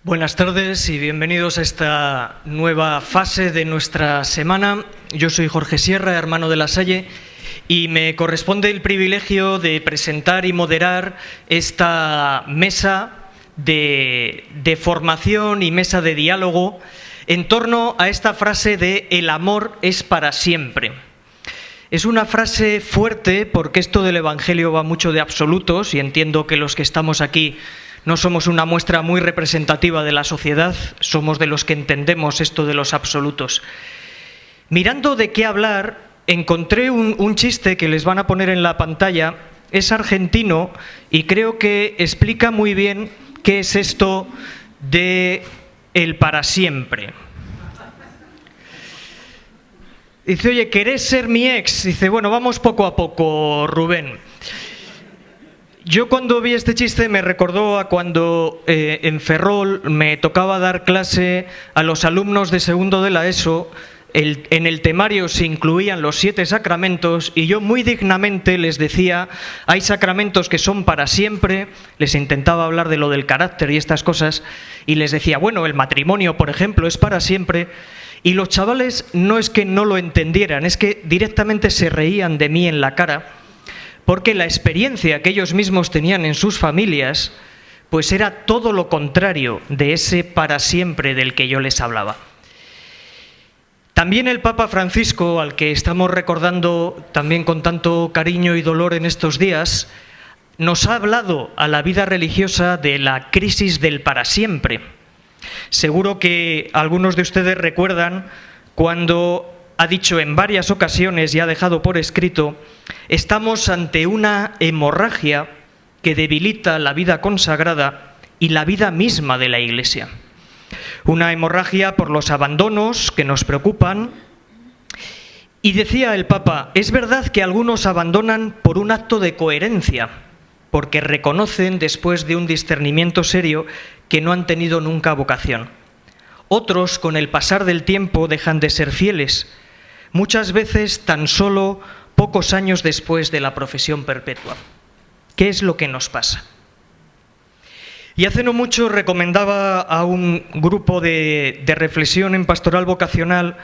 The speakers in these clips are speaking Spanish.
Buenas tardes y bienvenidos a esta nueva fase de nuestra semana. Yo soy Jorge Sierra, hermano de La Salle, y me corresponde el privilegio de presentar y moderar esta mesa de formación y mesa de diálogo en torno a esta frase de "el amor es para siempre". Es una frase fuerte porque esto del Evangelio va mucho de absolutos y entiendo que los que estamos aquí no somos una muestra muy representativa de la sociedad, somos de los que entendemos esto de los absolutos. Mirando de qué hablar, encontré un chiste que les van a poner en la pantalla. Es argentino y creo que explica muy bien qué es esto de el para siempre. Dice, oye, ¿querés ser mi ex? Dice, bueno, vamos poco a poco, Rubén. Yo cuando vi este chiste me recordó a cuando en Ferrol me tocaba dar clase a los alumnos de segundo de la ESO. En el temario se incluían los 7 sacramentos y yo muy dignamente les decía, hay sacramentos que son para siempre, les intentaba hablar de lo del carácter y estas cosas, y les decía, bueno, el matrimonio, por ejemplo, es para siempre, y los chavales no es que no lo entendieran, es que directamente se reían de mí en la cara, porque la experiencia que ellos mismos tenían en sus familias, pues era todo lo contrario de ese para siempre del que yo les hablaba. También el Papa Francisco, al que estamos recordando también con tanto cariño y dolor en estos días, nos ha hablado a la vida religiosa de la crisis del para siempre. Seguro que algunos de ustedes recuerdan cuando ha dicho en varias ocasiones y ha dejado por escrito, estamos ante una hemorragia que debilita la vida consagrada y la vida misma de la Iglesia. Una hemorragia por los abandonos que nos preocupan. Y decía el Papa, es verdad que algunos abandonan por un acto de coherencia, porque reconocen después de un discernimiento serio que no han tenido nunca vocación. Otros, con el pasar del tiempo, dejan de ser fieles, muchas veces tan solo pocos años después de la profesión perpetua. ¿Qué es lo que nos pasa? Y hace no mucho recomendaba a un grupo de reflexión en pastoral vocacional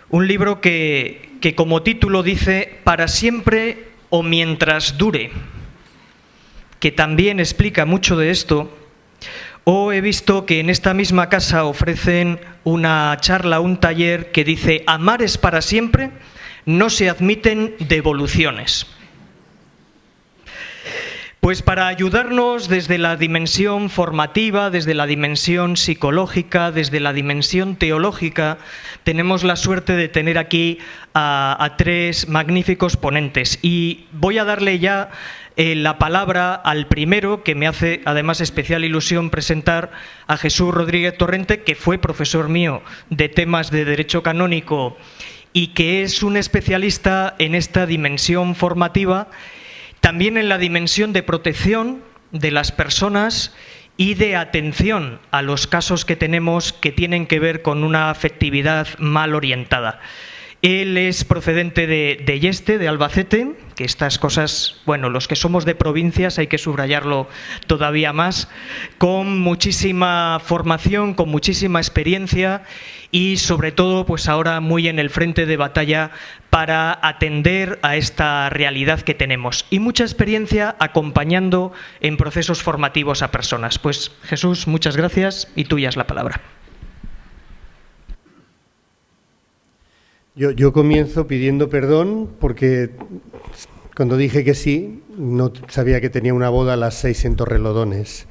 un libro que como título dice "Para siempre o mientras dure", que también explica mucho de esto. O he visto que en esta misma casa ofrecen una charla, un taller que dice "Amar es para siempre, no se admiten devoluciones". Pues para ayudarnos desde la dimensión formativa, desde la dimensión psicológica, desde la dimensión teológica, tenemos la suerte de tener aquí a 3 magníficos ponentes. Y voy a darle ya la palabra al primero, que me hace además especial ilusión presentar, a Jesús Rodríguez Torrente, que fue profesor mío de temas de Derecho Canónico y que es un especialista en esta dimensión formativa, también en la dimensión de protección de las personas y de atención a los casos que tenemos que tienen que ver con una afectividad mal orientada. Él es procedente de Yeste, de Albacete, que estas cosas, bueno, los que somos de provincias hay que subrayarlo todavía más, con muchísima formación, con muchísima experiencia y sobre todo, pues ahora muy en el frente de batalla para atender a esta realidad que tenemos. Y mucha experiencia acompañando en procesos formativos a personas. Pues Jesús, muchas gracias y tuya es la palabra. Yo comienzo pidiendo perdón porque cuando dije que sí, no sabía que tenía una boda a las 6 en Torrelodones.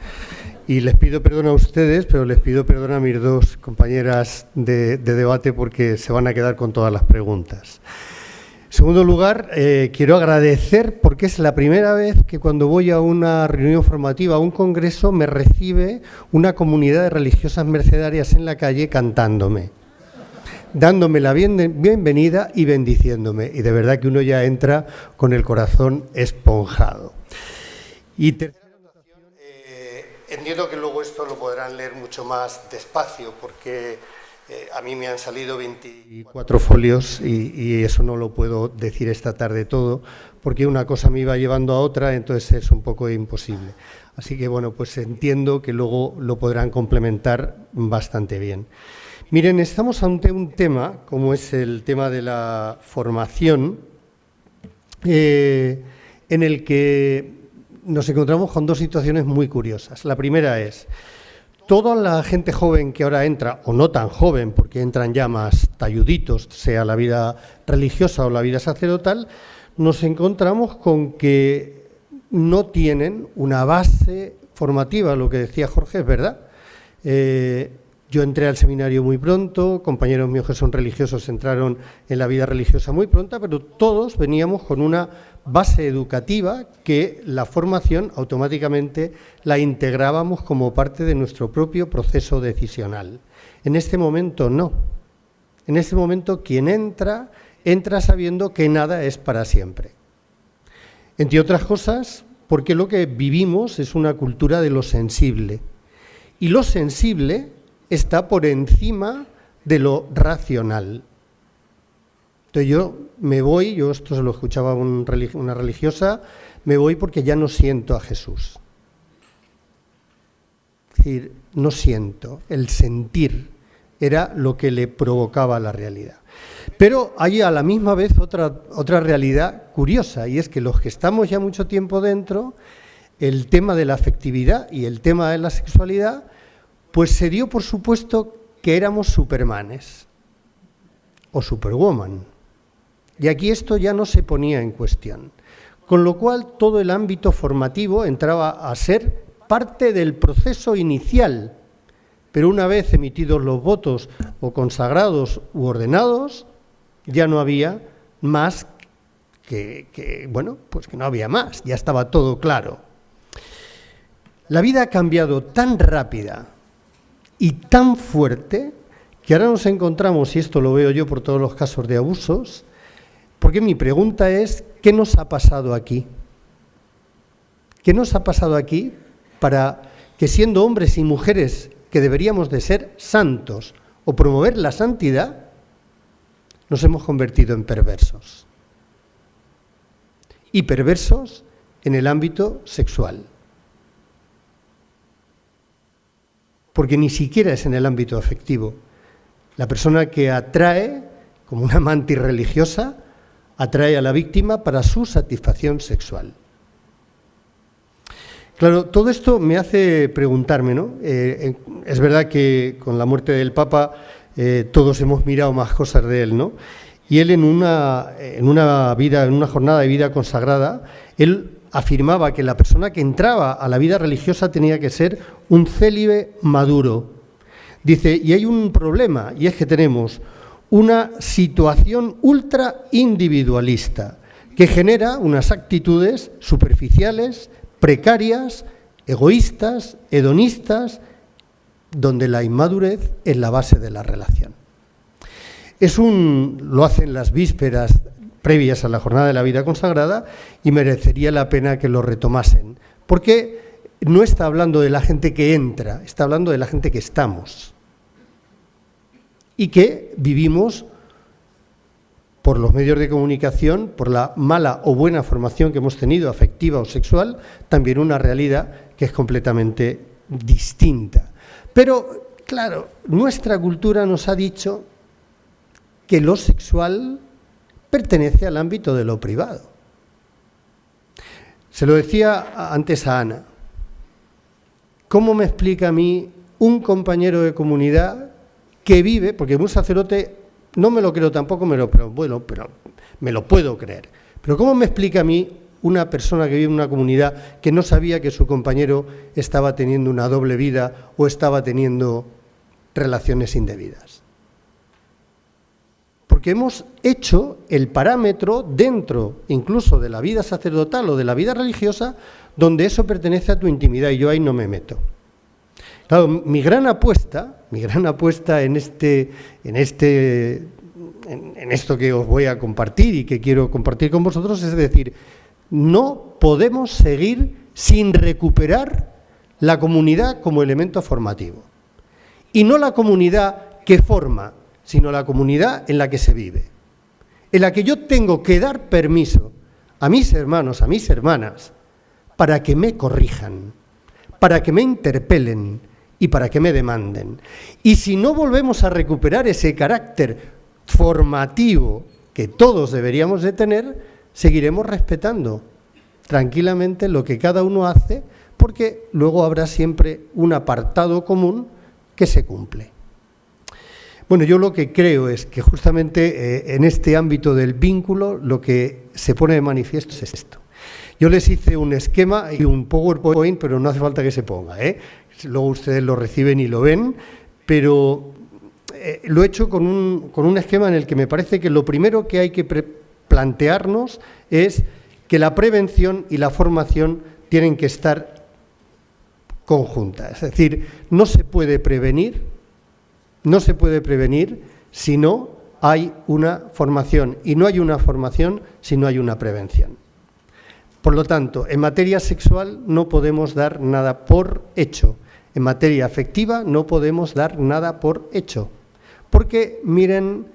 Y les pido perdón a ustedes, pero les pido perdón a mis 2 compañeras de debate porque se van a quedar con todas las preguntas. En segundo lugar, quiero agradecer porque es la primera vez que cuando voy a una reunión formativa, a un congreso, me recibe una comunidad de religiosas mercedarias en la calle cantándome, dándome la bienvenida y bendiciéndome. Y de verdad que uno ya entra con el corazón esponjado. Y tercera anotación, entiendo que luego esto lo podrán leer mucho más despacio, porque A mí me han salido 24 folios y eso no lo puedo decir esta tarde todo, porque una cosa me iba llevando a otra, entonces es un poco imposible. Así que, bueno, pues entiendo que luego lo podrán complementar bastante bien. Miren, estamos ante un tema, como es el tema de la formación, en el que nos encontramos con dos situaciones muy curiosas. La primera es, toda la gente joven que ahora entra, o no tan joven, porque entran ya más talluditos, sea la vida religiosa o la vida sacerdotal, nos encontramos con que no tienen una base formativa, lo que decía Jorge es verdad. Yo entré al seminario muy pronto, compañeros míos que son religiosos entraron en la vida religiosa muy pronta, pero todos veníamos con una base educativa que la formación automáticamente la integrábamos como parte de nuestro propio proceso decisional. En este momento no. En este momento quien entra, entra sabiendo que nada es para siempre. Entre otras cosas, porque lo que vivimos es una cultura de lo sensible. Y lo sensible está por encima de lo racional. Entonces yo me voy, yo esto se lo escuchaba una religiosa, me voy porque ya no siento a Jesús. Es decir, no siento, el sentir era lo que le provocaba la realidad. Pero hay a la misma vez otra realidad curiosa, y es que los que estamos ya mucho tiempo dentro, el tema de la afectividad y el tema de la sexualidad, pues se dio por supuesto que éramos supermanes o superwoman. Y aquí esto ya no se ponía en cuestión. Con lo cual todo el ámbito formativo entraba a ser parte del proceso inicial. Pero una vez emitidos los votos o consagrados u ordenados, ya no había más pues que no había más, ya estaba todo claro. La vida ha cambiado tan rápida y tan fuerte que ahora nos encontramos, y esto lo veo yo por todos los casos de abusos, porque mi pregunta es, ¿qué nos ha pasado aquí? ¿Qué nos ha pasado aquí para que siendo hombres y mujeres que deberíamos de ser santos o promover la santidad, nos hemos convertido en perversos? Y perversos en el ámbito sexual. Porque ni siquiera es en el ámbito afectivo. La persona que atrae, como una mantis religiosa, atrae a la víctima para su satisfacción sexual. Claro, todo esto me hace preguntarme, ¿no? Es verdad que con la muerte del Papa todos hemos mirado más cosas de él, ¿no? Y él en una jornada de vida consagrada, él afirmaba que la persona que entraba a la vida religiosa tenía que ser un célibe maduro. Dice, y hay un problema, y es que tenemos una situación ultra individualista que genera unas actitudes superficiales, precarias, egoístas, hedonistas, donde la inmadurez es la base de la relación. Lo hacen las vísperas previas a la jornada de la vida consagrada y merecería la pena que lo retomasen, porque no está hablando de la gente que entra, está hablando de la gente que estamos y que vivimos por los medios de comunicación, por la mala o buena formación que hemos tenido, afectiva o sexual, también una realidad que es completamente distinta. Pero, claro, nuestra cultura nos ha dicho que lo sexual pertenece al ámbito de lo privado. Se lo decía antes a Ana. ¿Cómo me explica a mí un compañero de comunidad que vive, porque un sacerdote no me lo creo tampoco, pero me lo puedo creer, pero cómo me explica a mí una persona que vive en una comunidad que no sabía que su compañero estaba teniendo una doble vida o estaba teniendo relaciones indebidas? Porque hemos hecho el parámetro dentro incluso de la vida sacerdotal o de la vida religiosa donde eso pertenece a tu intimidad y yo ahí no me meto. Claro, mi gran apuesta en esto que os voy a compartir y que quiero compartir con vosotros es decir, no podemos seguir sin recuperar la comunidad como elemento formativo. Y no la comunidad que forma, sino la comunidad en la que se vive, en la que yo tengo que dar permiso a mis hermanos, a mis hermanas, para que me corrijan, para que me interpelen y para que me demanden. Y si no volvemos a recuperar ese carácter formativo que todos deberíamos de tener, seguiremos respetando tranquilamente lo que cada uno hace, porque luego habrá siempre un apartado común que se cumple. Bueno, yo lo que creo es que justamente en este ámbito del vínculo lo que se pone de manifiesto es esto. Yo les hice un esquema y un PowerPoint, pero no hace falta que se ponga, ¿eh? Luego ustedes lo reciben y lo ven, pero lo he hecho con un esquema en el que me parece que lo primero que hay que plantearnos es que la prevención y la formación tienen que estar conjuntas. Es decir, no se puede prevenir si no hay una formación, y no hay una formación si no hay una prevención. Por lo tanto, en materia sexual no podemos dar nada por hecho. En materia afectiva no podemos dar nada por hecho. Porque, miren,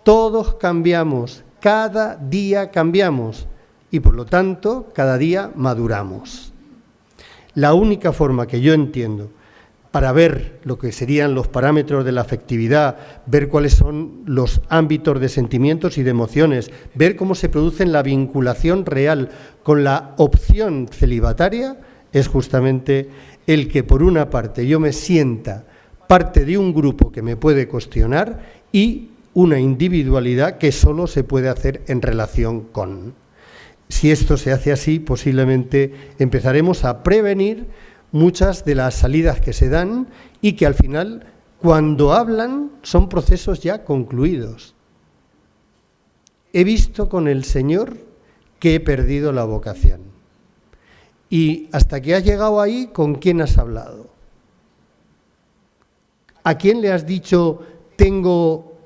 todos cambiamos, cada día cambiamos y, por lo tanto, cada día maduramos. La única forma que yo entiendo para ver lo que serían los parámetros de la afectividad, ver cuáles son los ámbitos de sentimientos y de emociones, ver cómo se produce la vinculación real con la opción celibataria, es justamente el que, por una parte, yo me sienta parte de un grupo que me puede cuestionar y una individualidad que solo se puede hacer en relación con. Si esto se hace así, posiblemente empezaremos a prevenir muchas de las salidas que se dan y que al final, cuando hablan, son procesos ya concluidos. He visto con el Señor que he perdido la vocación. Y hasta que has llegado ahí, ¿con quién has hablado? ¿A quién le has dicho, tengo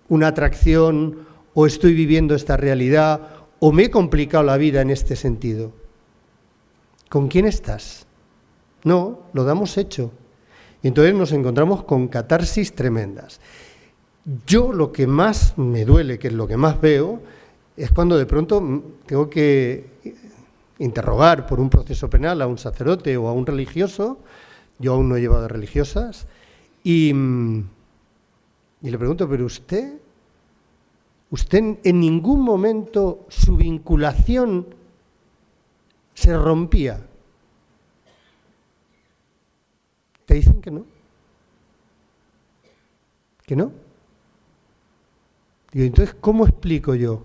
una atracción o estoy viviendo esta realidad o me he complicado la vida en este sentido? ¿Con quién estás? No, lo damos hecho. Y entonces nos encontramos con catarsis tremendas. Yo lo que más me duele, que es lo que más veo, es cuando de pronto tengo que interrogar por un proceso penal a un sacerdote o a un religioso. Yo aún no he llevado religiosas. Y le pregunto, ¿pero usted en ningún momento su vinculación se rompía? Te dicen que no. ¿Que no? Digo, entonces, ¿cómo explico yo?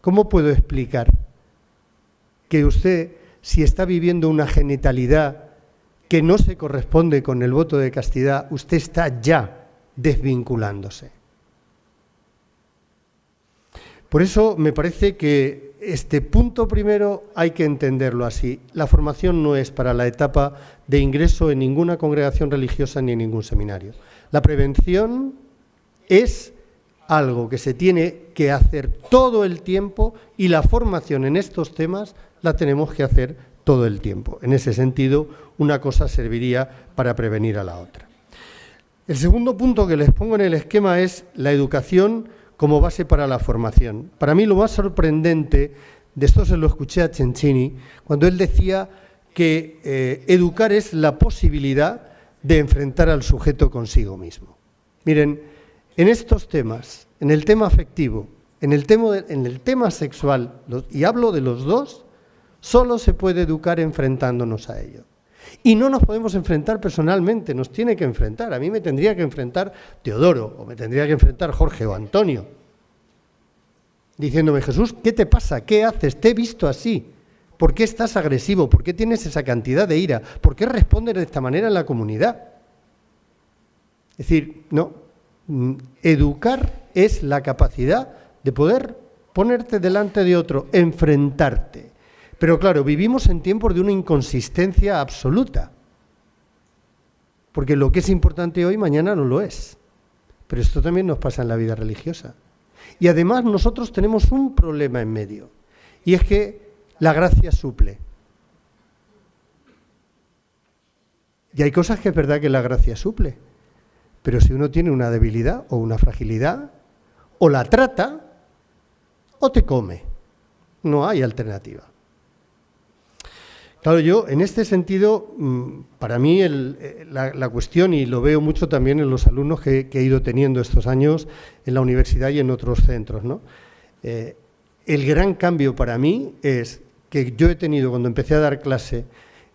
¿Cómo puedo explicar que usted, si está viviendo una genitalidad que no se corresponde con el voto de castidad, usted está ya desvinculándose? Por eso me parece que este punto primero hay que entenderlo así. La formación no es para la etapa de ingreso en ninguna congregación religiosa ni en ningún seminario. La prevención es algo que se tiene que hacer todo el tiempo y la formación en estos temas la tenemos que hacer todo el tiempo. En ese sentido, una cosa serviría para prevenir a la otra. El segundo punto que les pongo en el esquema es la educación como base para la formación. Para mí lo más sorprendente, de esto se lo escuché a Cencini, cuando él decía que educar es la posibilidad de enfrentar al sujeto consigo mismo. Miren, en estos temas, en el tema afectivo, en el tema sexual, y hablo de los dos, solo se puede educar enfrentándonos a ello. Y no nos podemos enfrentar personalmente, nos tiene que enfrentar. A mí me tendría que enfrentar Teodoro, o me tendría que enfrentar Jorge o Antonio, diciéndome, Jesús, ¿qué te pasa? ¿Qué haces? Te he visto así. ¿Por qué estás agresivo? ¿Por qué tienes esa cantidad de ira? ¿Por qué respondes de esta manera en la comunidad? Es decir, no, educar es la capacidad de poder ponerte delante de otro, enfrentarte. Pero claro, vivimos en tiempos de una inconsistencia absoluta, porque lo que es importante hoy, mañana no lo es. Pero esto también nos pasa en la vida religiosa. Y además nosotros tenemos un problema en medio, y es que la gracia suple. Y hay cosas que es verdad que la gracia suple, Pero si uno tiene una debilidad o una fragilidad, o la trata o te come. No hay alternativa. Claro, yo en este sentido, para mí la cuestión, y lo veo mucho también en los alumnos que he ido teniendo estos años en la universidad y en otros centros, ¿no? El gran cambio para mí es que yo he tenido, cuando empecé a dar clase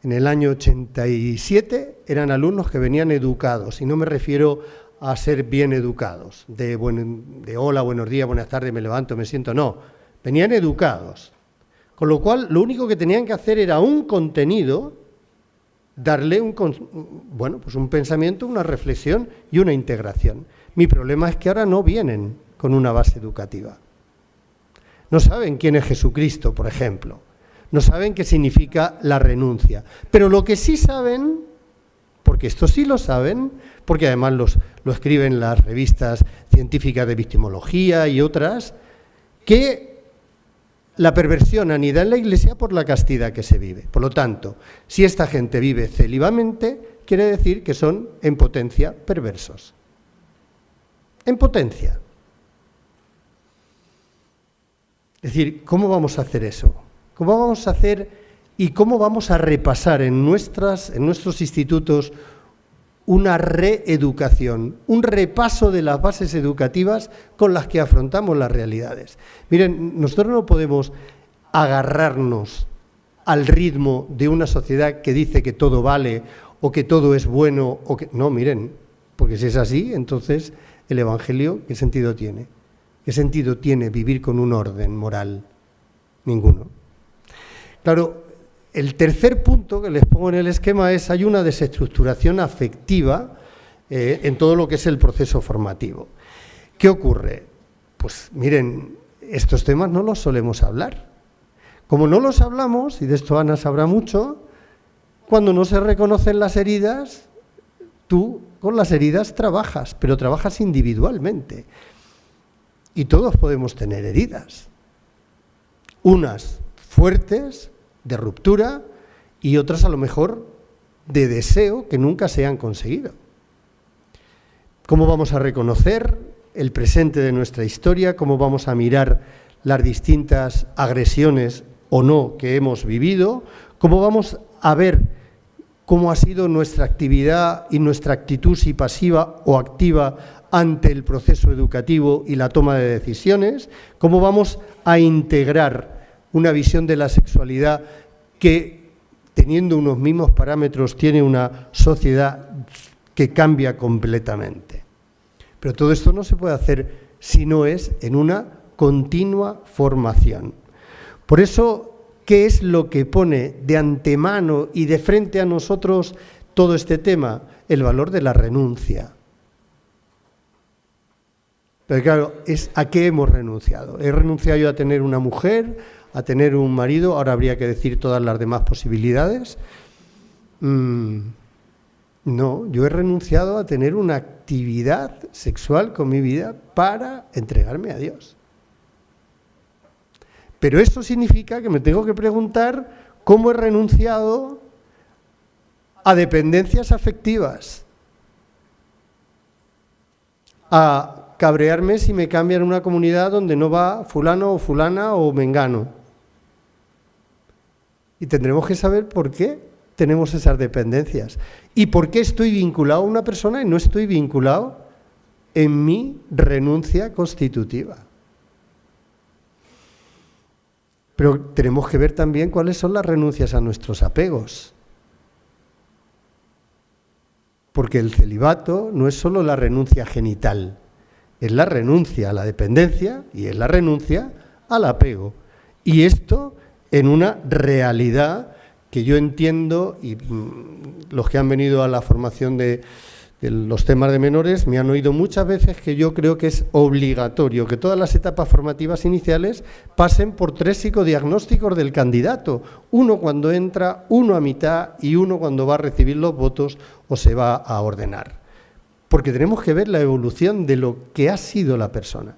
en el año 87, eran alumnos que venían educados, y no me refiero a ser bien educados, de hola, buenos días, buenas tardes, me levanto, me siento, no, venían educados. Con lo cual, lo único que tenían que hacer era un contenido, darle un pensamiento, una reflexión y una integración. Mi problema es que ahora no vienen con una base educativa. No saben quién es Jesucristo, por ejemplo. No saben qué significa la renuncia. Pero lo que sí saben, porque esto sí lo saben, porque además lo escriben las revistas científicas de epistemología y otras, que la perversión anida en la Iglesia por la castidad que se vive. Por lo tanto, si esta gente vive célibamente, quiere decir que son en potencia perversos. En potencia. Es decir, ¿cómo vamos a hacer eso? ¿Cómo vamos a hacer y cómo vamos a repasar en nuestros institutos una reeducación, un repaso de las bases educativas con las que afrontamos las realidades? Miren, nosotros no podemos agarrarnos al ritmo de una sociedad que dice que todo vale o que todo es bueno, no, miren, porque si es así, entonces el Evangelio, ¿qué sentido tiene? ¿Qué sentido tiene vivir con un orden moral? Ninguno. Claro, el tercer punto que les pongo en el esquema es: hay una desestructuración afectiva en todo lo que es el proceso formativo. ¿Qué ocurre? Pues miren, estos temas no los solemos hablar. Como no los hablamos, y de esto Ana sabrá mucho, cuando no se reconocen las heridas, tú con las heridas trabajas, pero trabajas individualmente. Y todos podemos tener heridas. Unas fuertes, de ruptura, y otras a lo mejor de deseo que nunca se han conseguido. ¿Cómo vamos a reconocer el presente de nuestra historia? ¿Cómo vamos a mirar las distintas agresiones o no que hemos vivido? ¿Cómo vamos a ver cómo ha sido nuestra actividad y nuestra actitud, si pasiva o activa, ante el proceso educativo y la toma de decisiones? ¿Cómo vamos a integrar una visión de la sexualidad que, teniendo unos mismos parámetros, tiene una sociedad que cambia completamente? Pero todo esto no se puede hacer si no es en una continua formación. Por eso, ¿qué es lo que pone de antemano y de frente a nosotros todo este tema? El valor de la renuncia. Pero claro, ¿a qué hemos renunciado? ¿He renunciado yo a tener una mujer, a tener un marido? Ahora habría que decir todas las demás posibilidades. No, yo he renunciado a tener una actividad sexual con mi vida para entregarme a Dios. Pero eso significa que me tengo que preguntar cómo he renunciado a dependencias afectivas, a cabrearme si me cambian una comunidad donde no va fulano o fulana o mengano. Y tendremos que saber por qué tenemos esas dependencias y por qué estoy vinculado a una persona y no estoy vinculado en mi renuncia constitutiva. Pero tenemos que ver también cuáles son las renuncias a nuestros apegos. Porque el celibato no es solo la renuncia genital, es la renuncia a la dependencia y es la renuncia al apego. Y esto en una realidad que yo entiendo, y los que han venido a la formación de los temas de menores me han oído muchas veces que yo creo que es obligatorio que todas las etapas formativas iniciales pasen por 3 psicodiagnósticos del candidato, uno cuando entra, uno a mitad y uno cuando va a recibir los votos o se va a ordenar. Porque tenemos que ver la evolución de lo que ha sido la persona.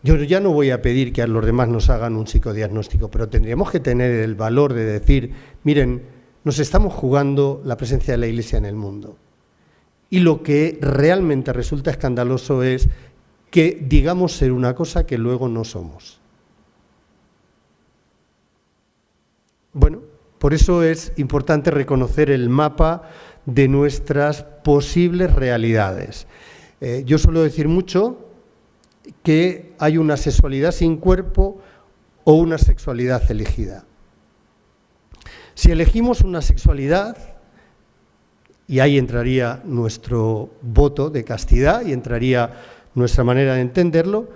Yo ya no voy a pedir que a los demás nos hagan un psicodiagnóstico, pero tendríamos que tener el valor de decir, miren, nos estamos jugando la presencia de la Iglesia en el mundo. Y lo que realmente resulta escandaloso es que digamos ser una cosa que luego no somos. Bueno, por eso es importante reconocer el mapa de nuestras posibles realidades. Yo suelo decir mucho que hay una sexualidad sin cuerpo o una sexualidad elegida. Si elegimos una sexualidad, y ahí entraría nuestro voto de castidad y entraría nuestra manera de entenderlo,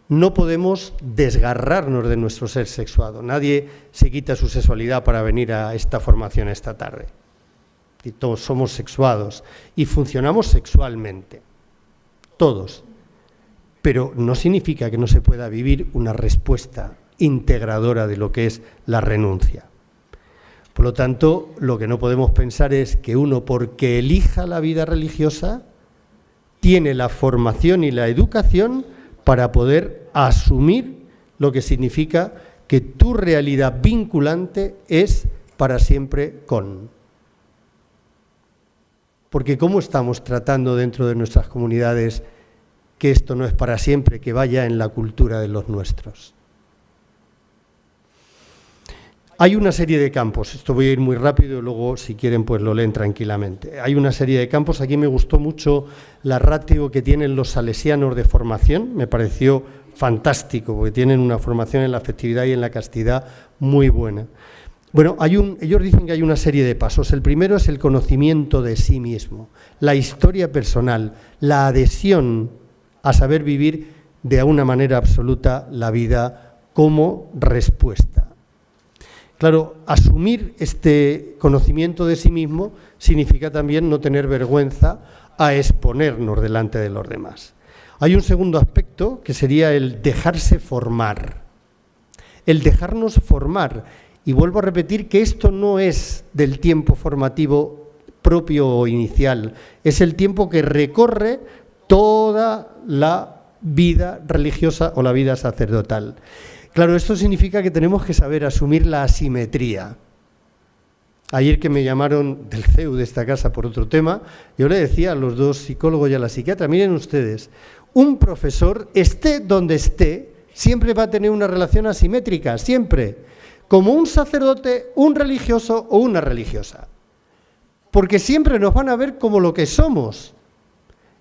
no podemos desgarrarnos de nuestro ser sexuado. Nadie se quita su sexualidad para venir a esta formación esta tarde. Y todos somos sexuados y funcionamos sexualmente, todos. Pero no significa que no se pueda vivir una respuesta integradora de lo que es la renuncia. Por lo tanto, lo que no podemos pensar es que uno, porque elija la vida religiosa, tiene la formación y la educación para poder asumir lo que significa que tu realidad vinculante es para siempre con. Porque ¿cómo estamos tratando dentro de nuestras comunidades que esto no es para siempre, que vaya en la cultura de los nuestros? Hay una serie de campos, esto voy a ir muy rápido y luego si quieren pues lo leen tranquilamente. Hay una serie de campos, aquí me gustó mucho la ratio que tienen los salesianos de formación, me pareció fantástico porque tienen una formación en la afectividad y en la castidad muy buena. Bueno, ellos dicen que hay una serie de pasos. El primero es el conocimiento de sí mismo, la historia personal, la adhesión a saber vivir de una manera absoluta la vida como respuesta. Claro, asumir este conocimiento de sí mismo significa también no tener vergüenza a exponernos delante de los demás. Hay un segundo aspecto que sería el dejarse formar, el dejarnos formar. Y vuelvo a repetir que esto no es del tiempo formativo propio o inicial, es el tiempo que recorre toda la vida religiosa o la vida sacerdotal. Claro, esto significa que tenemos que saber asumir la asimetría. Ayer que me llamaron del CEU de esta casa por otro tema, yo le decía a los dos psicólogos y a la psiquiatra, miren ustedes, un profesor, esté donde esté, siempre va a tener una relación asimétrica, siempre, como un sacerdote, un religioso o una religiosa. Porque siempre nos van a ver como lo que somos.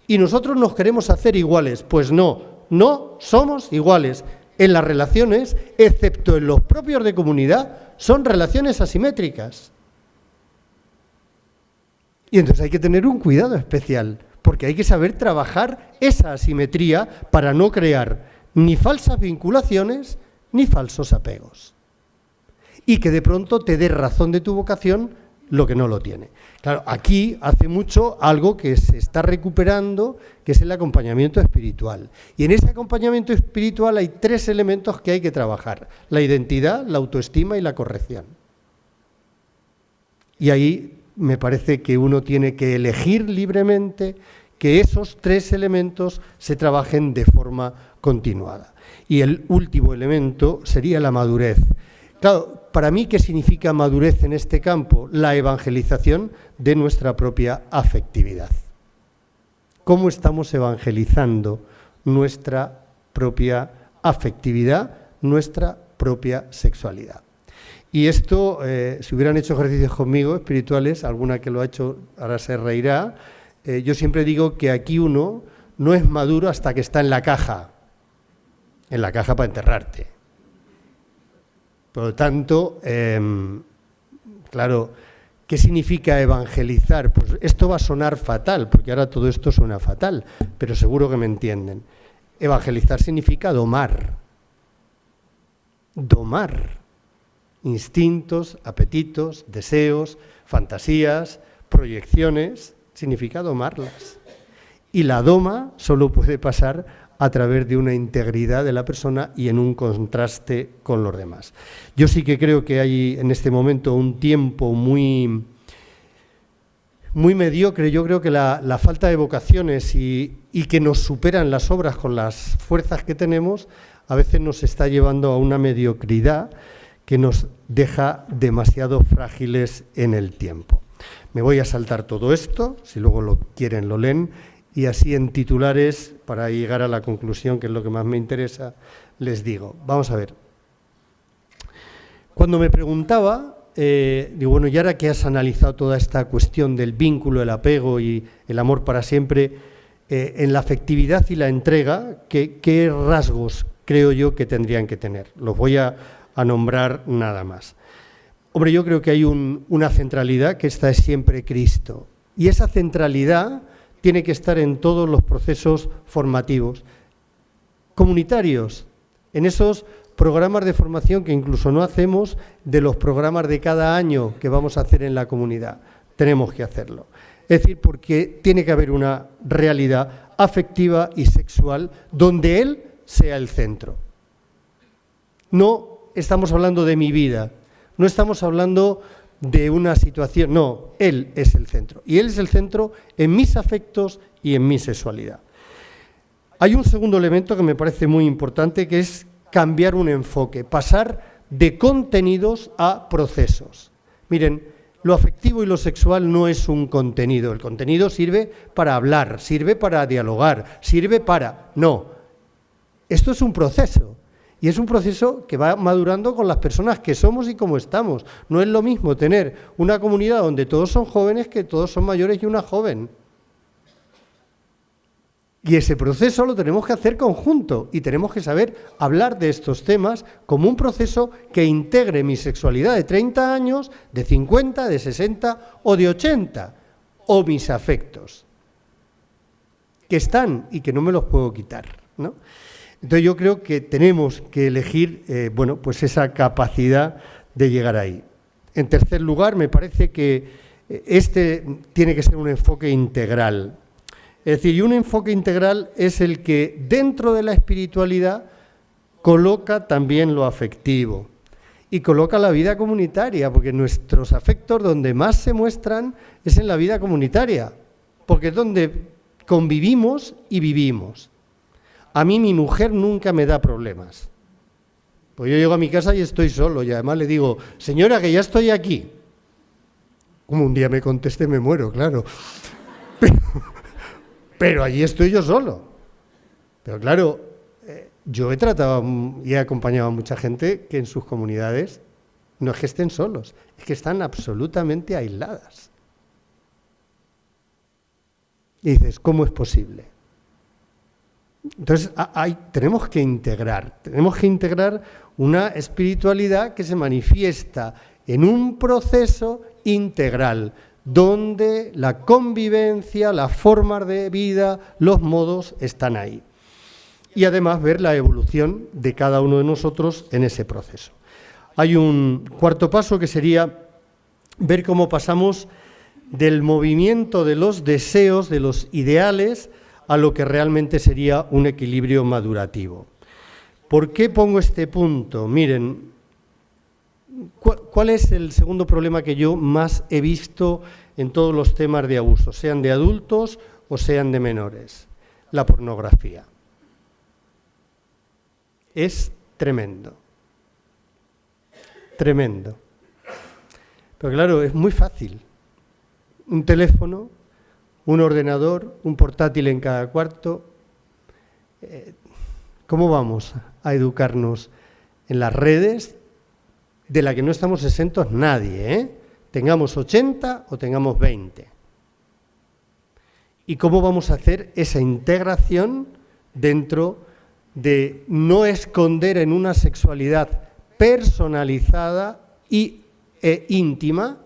Y nosotros nos queremos hacer iguales. Pues no somos iguales. En las relaciones, excepto en los propios de comunidad, son relaciones asimétricas. Y entonces hay que tener un cuidado especial, porque hay que saber trabajar esa asimetría para no crear ni falsas vinculaciones ni falsos apegos. Y que de pronto te dé razón de tu vocación lo que no lo tiene. Claro, aquí hace mucho algo que se está recuperando, que es el acompañamiento espiritual. Y en ese acompañamiento espiritual hay 3 elementos que hay que trabajar: la identidad, la autoestima y la corrección. Y ahí me parece que uno tiene que elegir libremente que esos 3 elementos se trabajen de forma continuada. Y el último elemento sería la madurez. Claro, para mí, ¿qué significa madurez en este campo? La evangelización de nuestra propia afectividad. ¿Cómo estamos evangelizando nuestra propia afectividad, nuestra propia sexualidad? Y esto, si hubieran hecho ejercicios conmigo, espirituales, alguna que lo ha hecho ahora se reirá, yo siempre digo que aquí uno no es maduro hasta que está en la caja para enterrarte. Por lo tanto, claro, ¿qué significa evangelizar? Pues esto va a sonar fatal, porque ahora todo esto suena fatal, pero seguro que me entienden. Evangelizar significa domar. Domar instintos, apetitos, deseos, fantasías, proyecciones, significa domarlas. Y la doma solo puede pasar a través de una integridad de la persona y en un contraste con los demás. Yo sí que creo que hay en este momento un tiempo muy mediocre. Yo creo que la falta de vocaciones y que nos superan las obras con las fuerzas que tenemos, a veces nos está llevando a una mediocridad que nos deja demasiado frágiles en el tiempo. Me voy a saltar todo esto, si luego lo quieren lo leen, y así en titulares, para llegar a la conclusión, que es lo que más me interesa, les digo. Vamos a ver. Cuando me preguntaba, digo, bueno, y ahora que has analizado toda esta cuestión del vínculo, el apego y el amor para siempre, en la afectividad y la entrega, ¿qué rasgos creo yo que tendrían que tener? Los voy a nombrar nada más. Hombre, yo creo que hay una centralidad, que esta es siempre Cristo. Y esa centralidad tiene que estar en todos los procesos formativos, comunitarios, en esos programas de formación que incluso no hacemos, de los programas de cada año que vamos a hacer en la comunidad. Tenemos que hacerlo. Es decir, porque tiene que haber una realidad afectiva y sexual donde Él sea el centro. No estamos hablando de mi vida, no estamos hablando de una situación, no, Él es el centro. Y Él es el centro en mis afectos y en mi sexualidad. Hay un segundo elemento que me parece muy importante, que es cambiar un enfoque, pasar de contenidos a procesos. Miren, lo afectivo y lo sexual no es un contenido. El contenido sirve para hablar, sirve para dialogar, sirve para... No, esto es un proceso. Y es un proceso que va madurando con las personas que somos y como estamos. No es lo mismo tener una comunidad donde todos son jóvenes que todos son mayores y una joven. Y ese proceso lo tenemos que hacer conjunto y tenemos que saber hablar de estos temas como un proceso que integre mi sexualidad de 30 años, de 50, de 60 o de 80, o mis afectos, que están y que no me los puedo quitar, ¿no? Entonces yo creo que tenemos que elegir, bueno, pues esa capacidad de llegar ahí. En tercer lugar, me parece que este tiene que ser un enfoque integral. Es decir, y un enfoque integral es el que dentro de la espiritualidad coloca también lo afectivo y coloca la vida comunitaria, porque nuestros afectos donde más se muestran es en la vida comunitaria, porque es donde convivimos y vivimos. A mí mi mujer nunca me da problemas. Pues yo llego a mi casa y estoy solo y además le digo, señora, que ya estoy aquí. Como un día me conteste, me muero, claro. Pero allí estoy yo solo. Pero claro, yo he tratado y he acompañado a mucha gente que en sus comunidades no es que estén solos, es que están absolutamente aisladas. Y dices, ¿cómo es posible? Entonces, tenemos que integrar una espiritualidad que se manifiesta en un proceso integral, donde la convivencia, las formas de vida, los modos están ahí. Y además ver la evolución de cada uno de nosotros en ese proceso. Hay un cuarto paso que sería ver cómo pasamos del movimiento de los deseos, de los ideales, a lo que realmente sería un equilibrio madurativo. ¿Por qué pongo este punto? Miren, ¿cuál es el segundo problema que yo más he visto en todos los temas de abuso, sean de adultos o sean de menores? La pornografía. Es tremendo. Tremendo. Pero claro, es muy fácil. Un teléfono, un ordenador, un portátil en cada cuarto. ¿Cómo vamos a educarnos en las redes de la que no estamos exentos nadie, tengamos 80 o tengamos 20? ¿Y cómo vamos a hacer esa integración dentro de no esconder en una sexualidad personalizada e íntima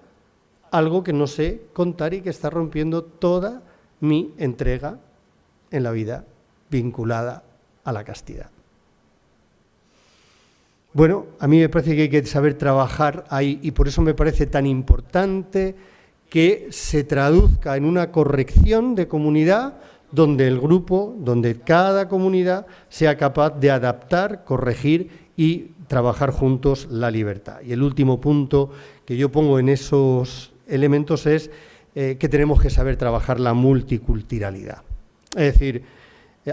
algo que no sé contar y que está rompiendo toda mi entrega en la vida vinculada a la castidad? Bueno, a mí me parece que hay que saber trabajar ahí y por eso me parece tan importante que se traduzca en una corrección de comunidad donde el grupo, donde cada comunidad sea capaz de adaptar, corregir y trabajar juntos la libertad. Y el último punto que yo pongo en esos elementos es que tenemos que saber trabajar la multiculturalidad. Es decir,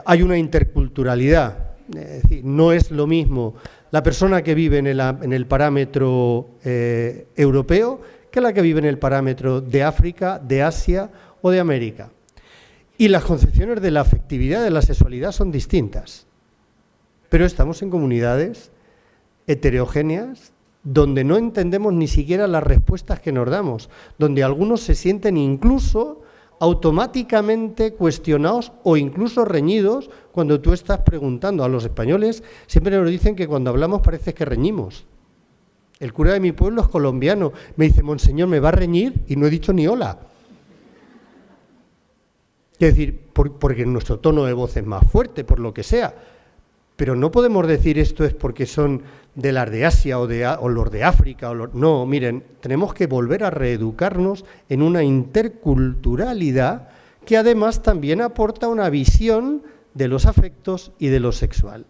hay una interculturalidad, es decir, no es lo mismo la persona que vive en el parámetro europeo que la que vive en el parámetro de África, de Asia o de América. Y las concepciones de la afectividad, de la sexualidad son distintas. Pero estamos en comunidades heterogéneas donde no entendemos ni siquiera las respuestas que nos damos, donde algunos se sienten incluso automáticamente cuestionados o incluso reñidos cuando tú estás preguntando. A los españoles siempre nos dicen que cuando hablamos parece que reñimos. El cura de mi pueblo es colombiano, me dice, monseñor, ¿me va a reñir? Y no he dicho ni hola. Es decir, porque nuestro tono de voz es más fuerte, por lo que sea. Pero no podemos decir esto es porque son de las de Asia o los de África. No, miren, tenemos que volver a reeducarnos en una interculturalidad que además también aporta una visión de los afectos y de lo sexual.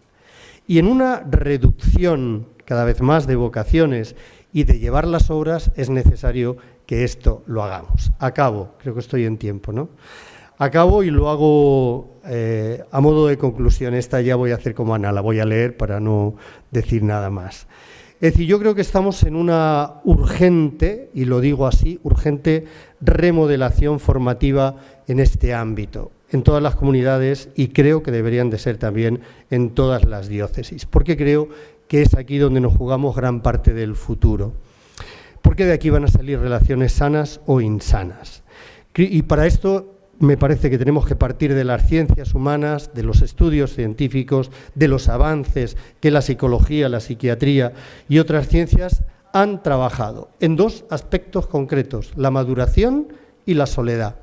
Y en una reducción cada vez más de vocaciones y de llevar las obras es necesario que esto lo hagamos. Acabo, creo que estoy en tiempo, ¿no? Acabo y lo hago a modo de conclusión. Esta ya voy a hacer como Ana, la voy a leer para no decir nada más. Es decir, yo creo que estamos en una urgente, y lo digo así, urgente remodelación formativa en este ámbito, en todas las comunidades, y creo que deberían de ser también en todas las diócesis, porque creo que es aquí donde nos jugamos gran parte del futuro, porque de aquí van a salir relaciones sanas o insanas. Y para esto me parece que tenemos que partir de las ciencias humanas, de los estudios científicos, de los avances que la psicología, la psiquiatría y otras ciencias han trabajado en dos aspectos concretos, la maduración y la soledad,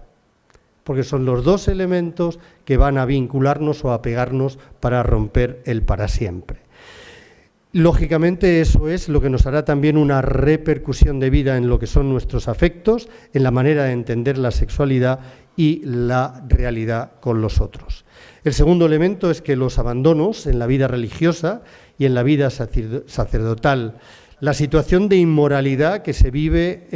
porque son los dos elementos que van a vincularnos o a pegarnos para romper el para siempre. Lógicamente eso es lo que nos hará también una repercusión de vida en lo que son nuestros afectos, en la manera de entender la sexualidad y la realidad con los otros. El segundo elemento es que los abandonos en la vida religiosa y en la vida sacerdotal, la situación de inmoralidad que se vive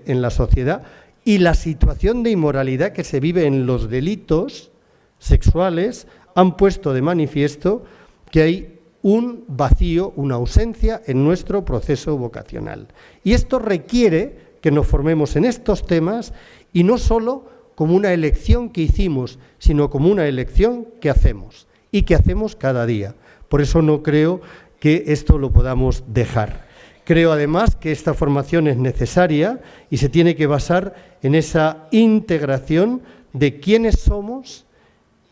en la sociedad y la situación de inmoralidad que se vive en los delitos sexuales han puesto de manifiesto que hay un vacío, una ausencia en nuestro proceso vocacional. Y esto requiere que nos formemos en estos temas y no solo como una elección que hicimos, sino como una elección que hacemos y que hacemos cada día. Por eso no creo que esto lo podamos dejar. Creo además que esta formación es necesaria y se tiene que basar en esa integración de quiénes somos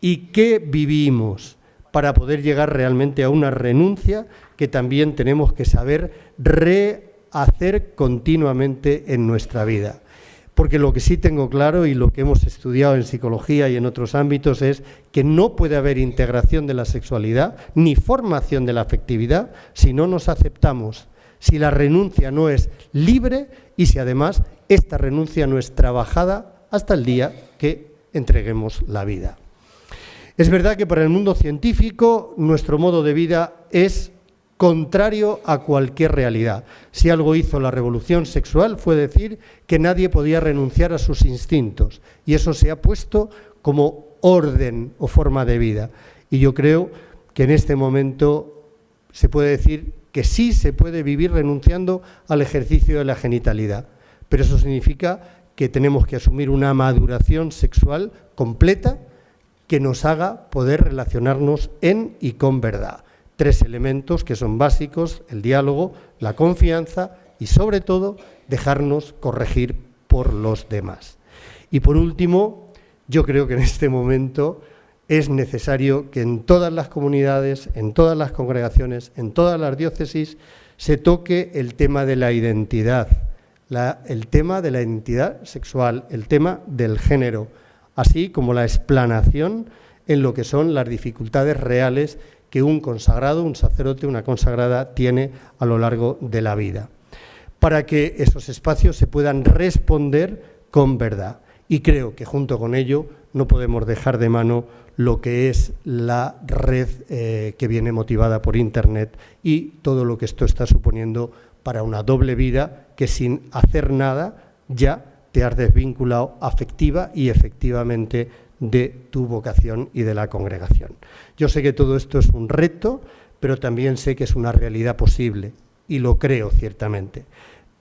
y qué vivimos, para poder llegar realmente a una renuncia que también tenemos que saber rehacer continuamente en nuestra vida. Porque lo que sí tengo claro y lo que hemos estudiado en psicología y en otros ámbitos es que no puede haber integración de la sexualidad ni formación de la afectividad si no nos aceptamos, si la renuncia no es libre y si además esta renuncia no es trabajada hasta el día que entreguemos la vida. Es verdad que para el mundo científico nuestro modo de vida es contrario a cualquier realidad. Si algo hizo la revolución sexual fue decir que nadie podía renunciar a sus instintos y eso se ha puesto como orden o forma de vida. Y yo creo que en este momento se puede decir que sí se puede vivir renunciando al ejercicio de la genitalidad, pero eso significa que tenemos que asumir una maduración sexual completa que nos haga poder relacionarnos en y con verdad. 3 elementos que son básicos: el diálogo, la confianza y, sobre todo, dejarnos corregir por los demás. Y, por último, yo creo que en este momento es necesario que en todas las comunidades, en todas las congregaciones, en todas las diócesis, se toque el tema de la identidad, el tema de la identidad sexual, el tema del género, así como la explanación en lo que son las dificultades reales que un consagrado, un sacerdote, una consagrada tiene a lo largo de la vida, para que esos espacios se puedan responder con verdad. Y creo que junto con ello no podemos dejar de mano lo que es la red que viene motivada por Internet y todo lo que esto está suponiendo para una doble vida que sin hacer nada ya te has desvinculado afectiva y efectivamente de tu vocación y de la congregación. Yo sé que todo esto es un reto, pero también sé que es una realidad posible y lo creo ciertamente.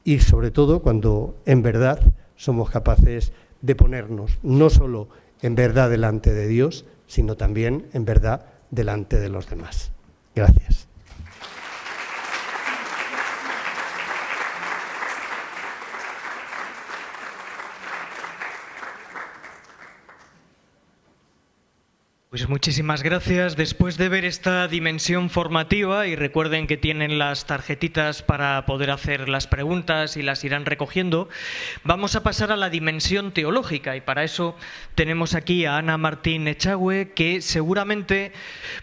y sobre todo cuando en verdad somos capaces de ponernos no solo en verdad delante de Dios, sino también en verdad delante de los demás. Gracias. Pues muchísimas gracias. Después de ver esta dimensión formativa, y recuerden que tienen las tarjetitas para poder hacer las preguntas y las irán recogiendo, vamos a pasar a la dimensión teológica, y para eso tenemos aquí a Ana Martín Echagüe, que seguramente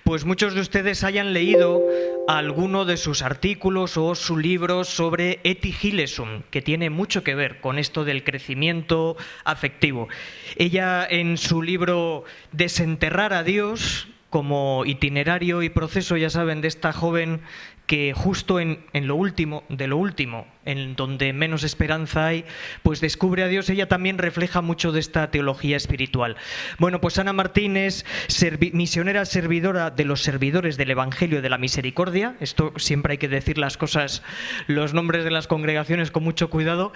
pues muchos de ustedes hayan leído alguno de sus artículos o su libro sobre Ethik-Hillesum, que tiene mucho que ver con esto del crecimiento afectivo. Ella, en su libro Desenterrar a Dios, como itinerario y proceso, ya saben, de esta joven que justo en lo último, en donde menos esperanza hay, pues descubre a Dios. Ella también refleja mucho de esta teología espiritual. Bueno, pues Ana Martín es misionera servidora de los servidores del Evangelio de la Misericordia. Esto siempre hay que decir las cosas, los nombres de las congregaciones con mucho cuidado.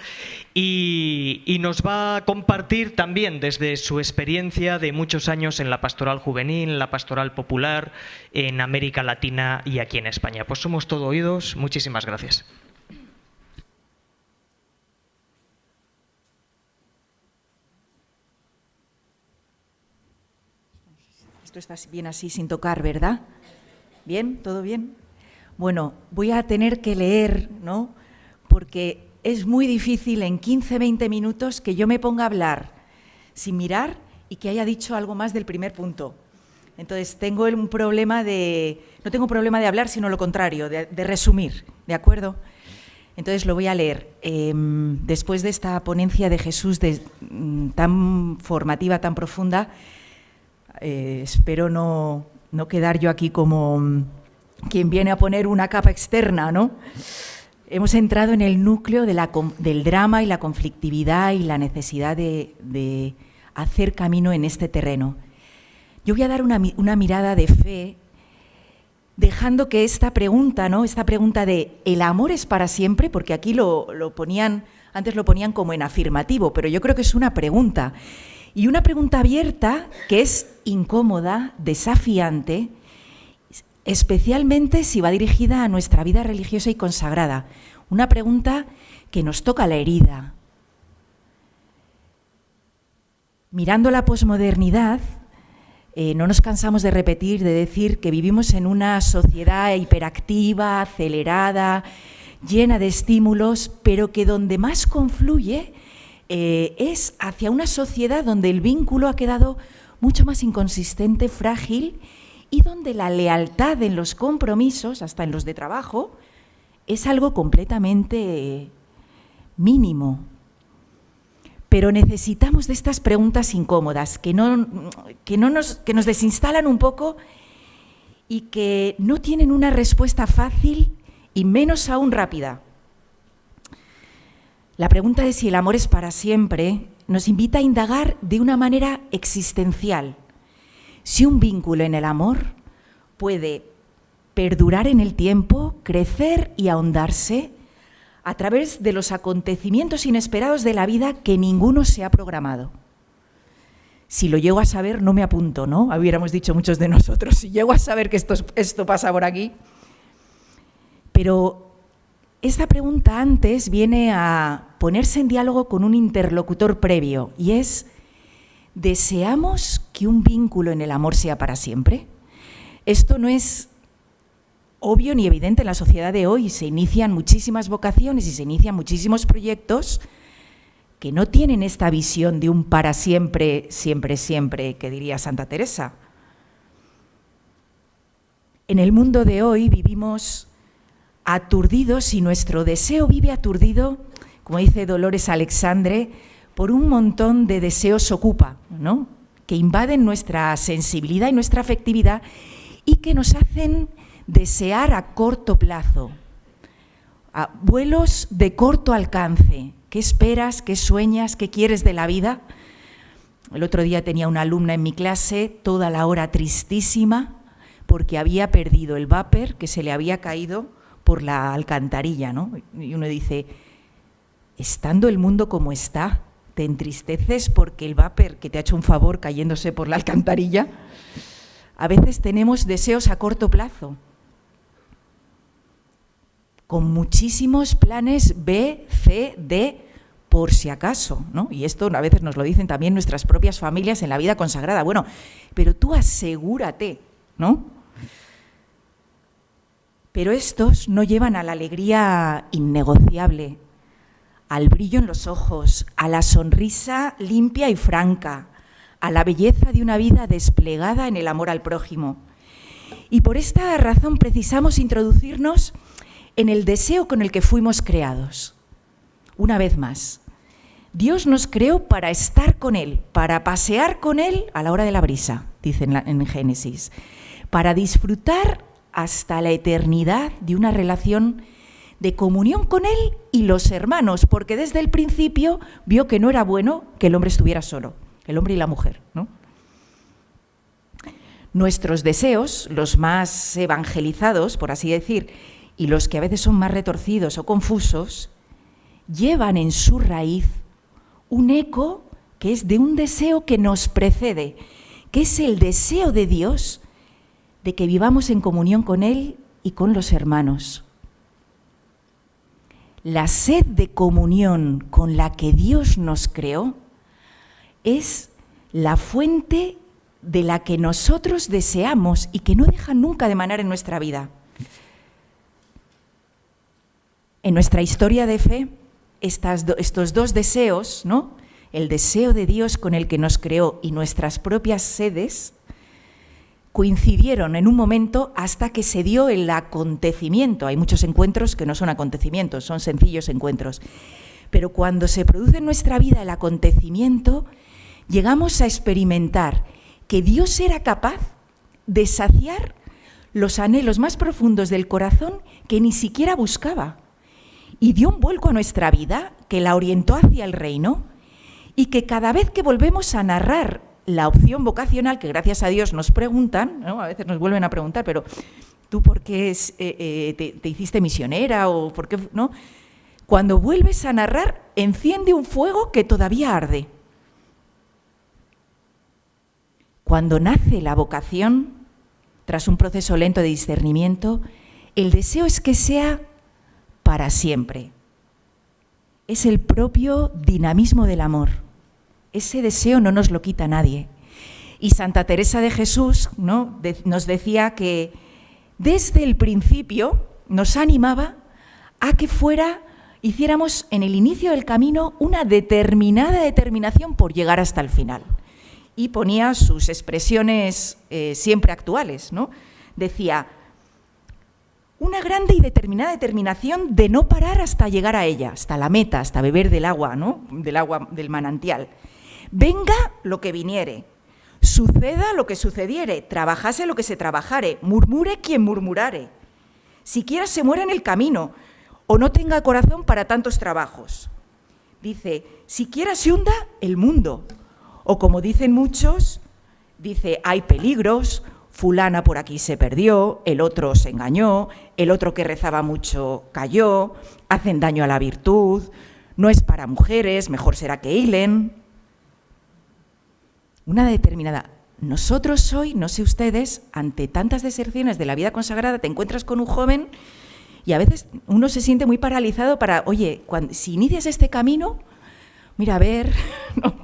Y nos va a compartir también desde su experiencia de muchos años en la pastoral juvenil, en la pastoral popular, en América Latina y aquí en España. Pues somos todo oídos. Muchísimas gracias. Esto está bien así, sin tocar, ¿verdad? ¿Bien? ¿Todo bien? Bueno, voy a tener que leer, ¿no? Porque es muy difícil en 15-20 minutos que yo me ponga a hablar sin mirar y que haya dicho algo más del primer punto. Entonces, tengo un problema no tengo problema de hablar, sino lo contrario, de resumir, ¿de acuerdo? Entonces, lo voy a leer. Después de esta ponencia de Jesús tan formativa, tan profunda, espero no quedar yo aquí como quien viene a poner una capa externa, ¿no? Hemos entrado en el núcleo del drama y la conflictividad y la necesidad de hacer camino en este terreno. Yo voy a dar una mirada de fe, dejando que esta pregunta, ¿no? Esta pregunta de ¿el amor es para siempre? Porque aquí antes lo ponían como en afirmativo, pero yo creo que es una pregunta. Y una pregunta abierta que es incómoda, desafiante, especialmente si va dirigida a nuestra vida religiosa y consagrada. Una pregunta que nos toca la herida. Mirando la posmodernidad, no nos cansamos de repetir, de decir que vivimos en una sociedad hiperactiva, acelerada, llena de estímulos, pero que donde más confluye es hacia una sociedad donde el vínculo ha quedado mucho más inconsistente, frágil, y donde la lealtad en los compromisos, hasta en los de trabajo, es algo completamente mínimo. Pero necesitamos de estas preguntas incómodas, que nos desinstalan un poco y que no tienen una respuesta fácil y menos aún rápida. La pregunta de si el amor es para siempre nos invita a indagar de una manera existencial. Si un vínculo en el amor puede perdurar en el tiempo, crecer y ahondarse a través de los acontecimientos inesperados de la vida que ninguno se ha programado. Si lo llego a saber, no me apunto, ¿no? Hubiéramos dicho muchos de nosotros, si llego a saber que esto pasa por aquí. Pero esta pregunta antes viene a ponerse en diálogo con un interlocutor previo, y es: ¿deseamos que un vínculo en el amor sea para siempre? Esto no es obvio ni evidente en la sociedad de hoy. Se inician muchísimas vocaciones y se inician muchísimos proyectos que no tienen esta visión de un para siempre, siempre, siempre, que diría Santa Teresa. En el mundo de hoy vivimos aturdidos y nuestro deseo vive aturdido, como dice Dolores Alexandre, por un montón de deseos ocupa, ¿no? Que invaden nuestra sensibilidad y nuestra afectividad y que nos hacen desear a corto plazo, a vuelos de corto alcance. ¿Qué esperas? ¿Qué sueñas? ¿Qué quieres de la vida? El otro día tenía una alumna en mi clase, toda la hora tristísima, porque había perdido el vapor que se le había caído por la alcantarilla, ¿no? Y uno dice, estando el mundo como está, te entristeces porque el vapor que te ha hecho un favor cayéndose por la alcantarilla. A veces tenemos deseos a corto plazo, con muchísimos planes B, C, D, por si acaso, ¿no? Y esto a veces nos lo dicen también nuestras propias familias en la vida consagrada. Bueno, pero tú asegúrate, ¿no? Pero estos no llevan a la alegría innegociable, al brillo en los ojos, a la sonrisa limpia y franca, a la belleza de una vida desplegada en el amor al prójimo. Y por esta razón precisamos introducirnos en el deseo con el que fuimos creados. Una vez más, Dios nos creó para estar con Él, para pasear con Él a la hora de la brisa, dice en Génesis, para disfrutar hasta la eternidad de una relación de comunión con Él y los hermanos, porque desde el principio vio que no era bueno que el hombre estuviera solo, el hombre y la mujer, ¿no? Nuestros deseos, los más evangelizados, por así decir, y los que a veces son más retorcidos o confusos, llevan en su raíz un eco que es de un deseo que nos precede, que es el deseo de Dios de que vivamos en comunión con Él y con los hermanos. La sed de comunión con la que Dios nos creó es la fuente de la que nosotros deseamos y que no deja nunca de manar en nuestra vida. En nuestra historia de fe, estos dos deseos, ¿no? El deseo de Dios con el que nos creó y nuestras propias sedes, coincidieron en un momento hasta que se dio el acontecimiento. Hay muchos encuentros que no son acontecimientos, son sencillos encuentros. Pero cuando se produce en nuestra vida el acontecimiento, llegamos a experimentar que Dios era capaz de saciar los anhelos más profundos del corazón que ni siquiera buscaba. Y dio un vuelco a nuestra vida que la orientó hacia el reino y que cada vez que volvemos a narrar la opción vocacional, que gracias a Dios nos preguntan, ¿no? A veces nos vuelven a preguntar, pero ¿tú por qué te hiciste misionera? ¿O por qué no? Cuando vuelves a narrar, enciende un fuego que todavía arde. Cuando nace la vocación, tras un proceso lento de discernimiento, el deseo es que sea para siempre. Es el propio dinamismo del amor. Ese deseo no nos lo quita nadie. Y Santa Teresa de Jesús, ¿no? Nos decía que desde el principio nos animaba a que hiciéramos en el inicio del camino una determinada determinación por llegar hasta el final. Y ponía sus expresiones siempre actuales, ¿no? Decía, una grande y determinada determinación de no parar hasta llegar a ella, hasta la meta, hasta beber del agua, ¿no? Del agua del manantial. Venga lo que viniere, suceda lo que sucediere, trabajase lo que se trabajare, murmure quien murmurare, siquiera se muera en el camino o no tenga corazón para tantos trabajos. Dice, siquiera se hunda el mundo, o como dicen muchos, dice, hay peligros, fulana por aquí se perdió, el otro se engañó, el otro que rezaba mucho cayó, hacen daño a la virtud, no es para mujeres, mejor será que hilen. Una determinada. Nosotros hoy, no sé ustedes, ante tantas deserciones de la vida consagrada, te encuentras con un joven y a veces uno se siente muy paralizado para, oye, si inicias este camino, mira, a ver, no,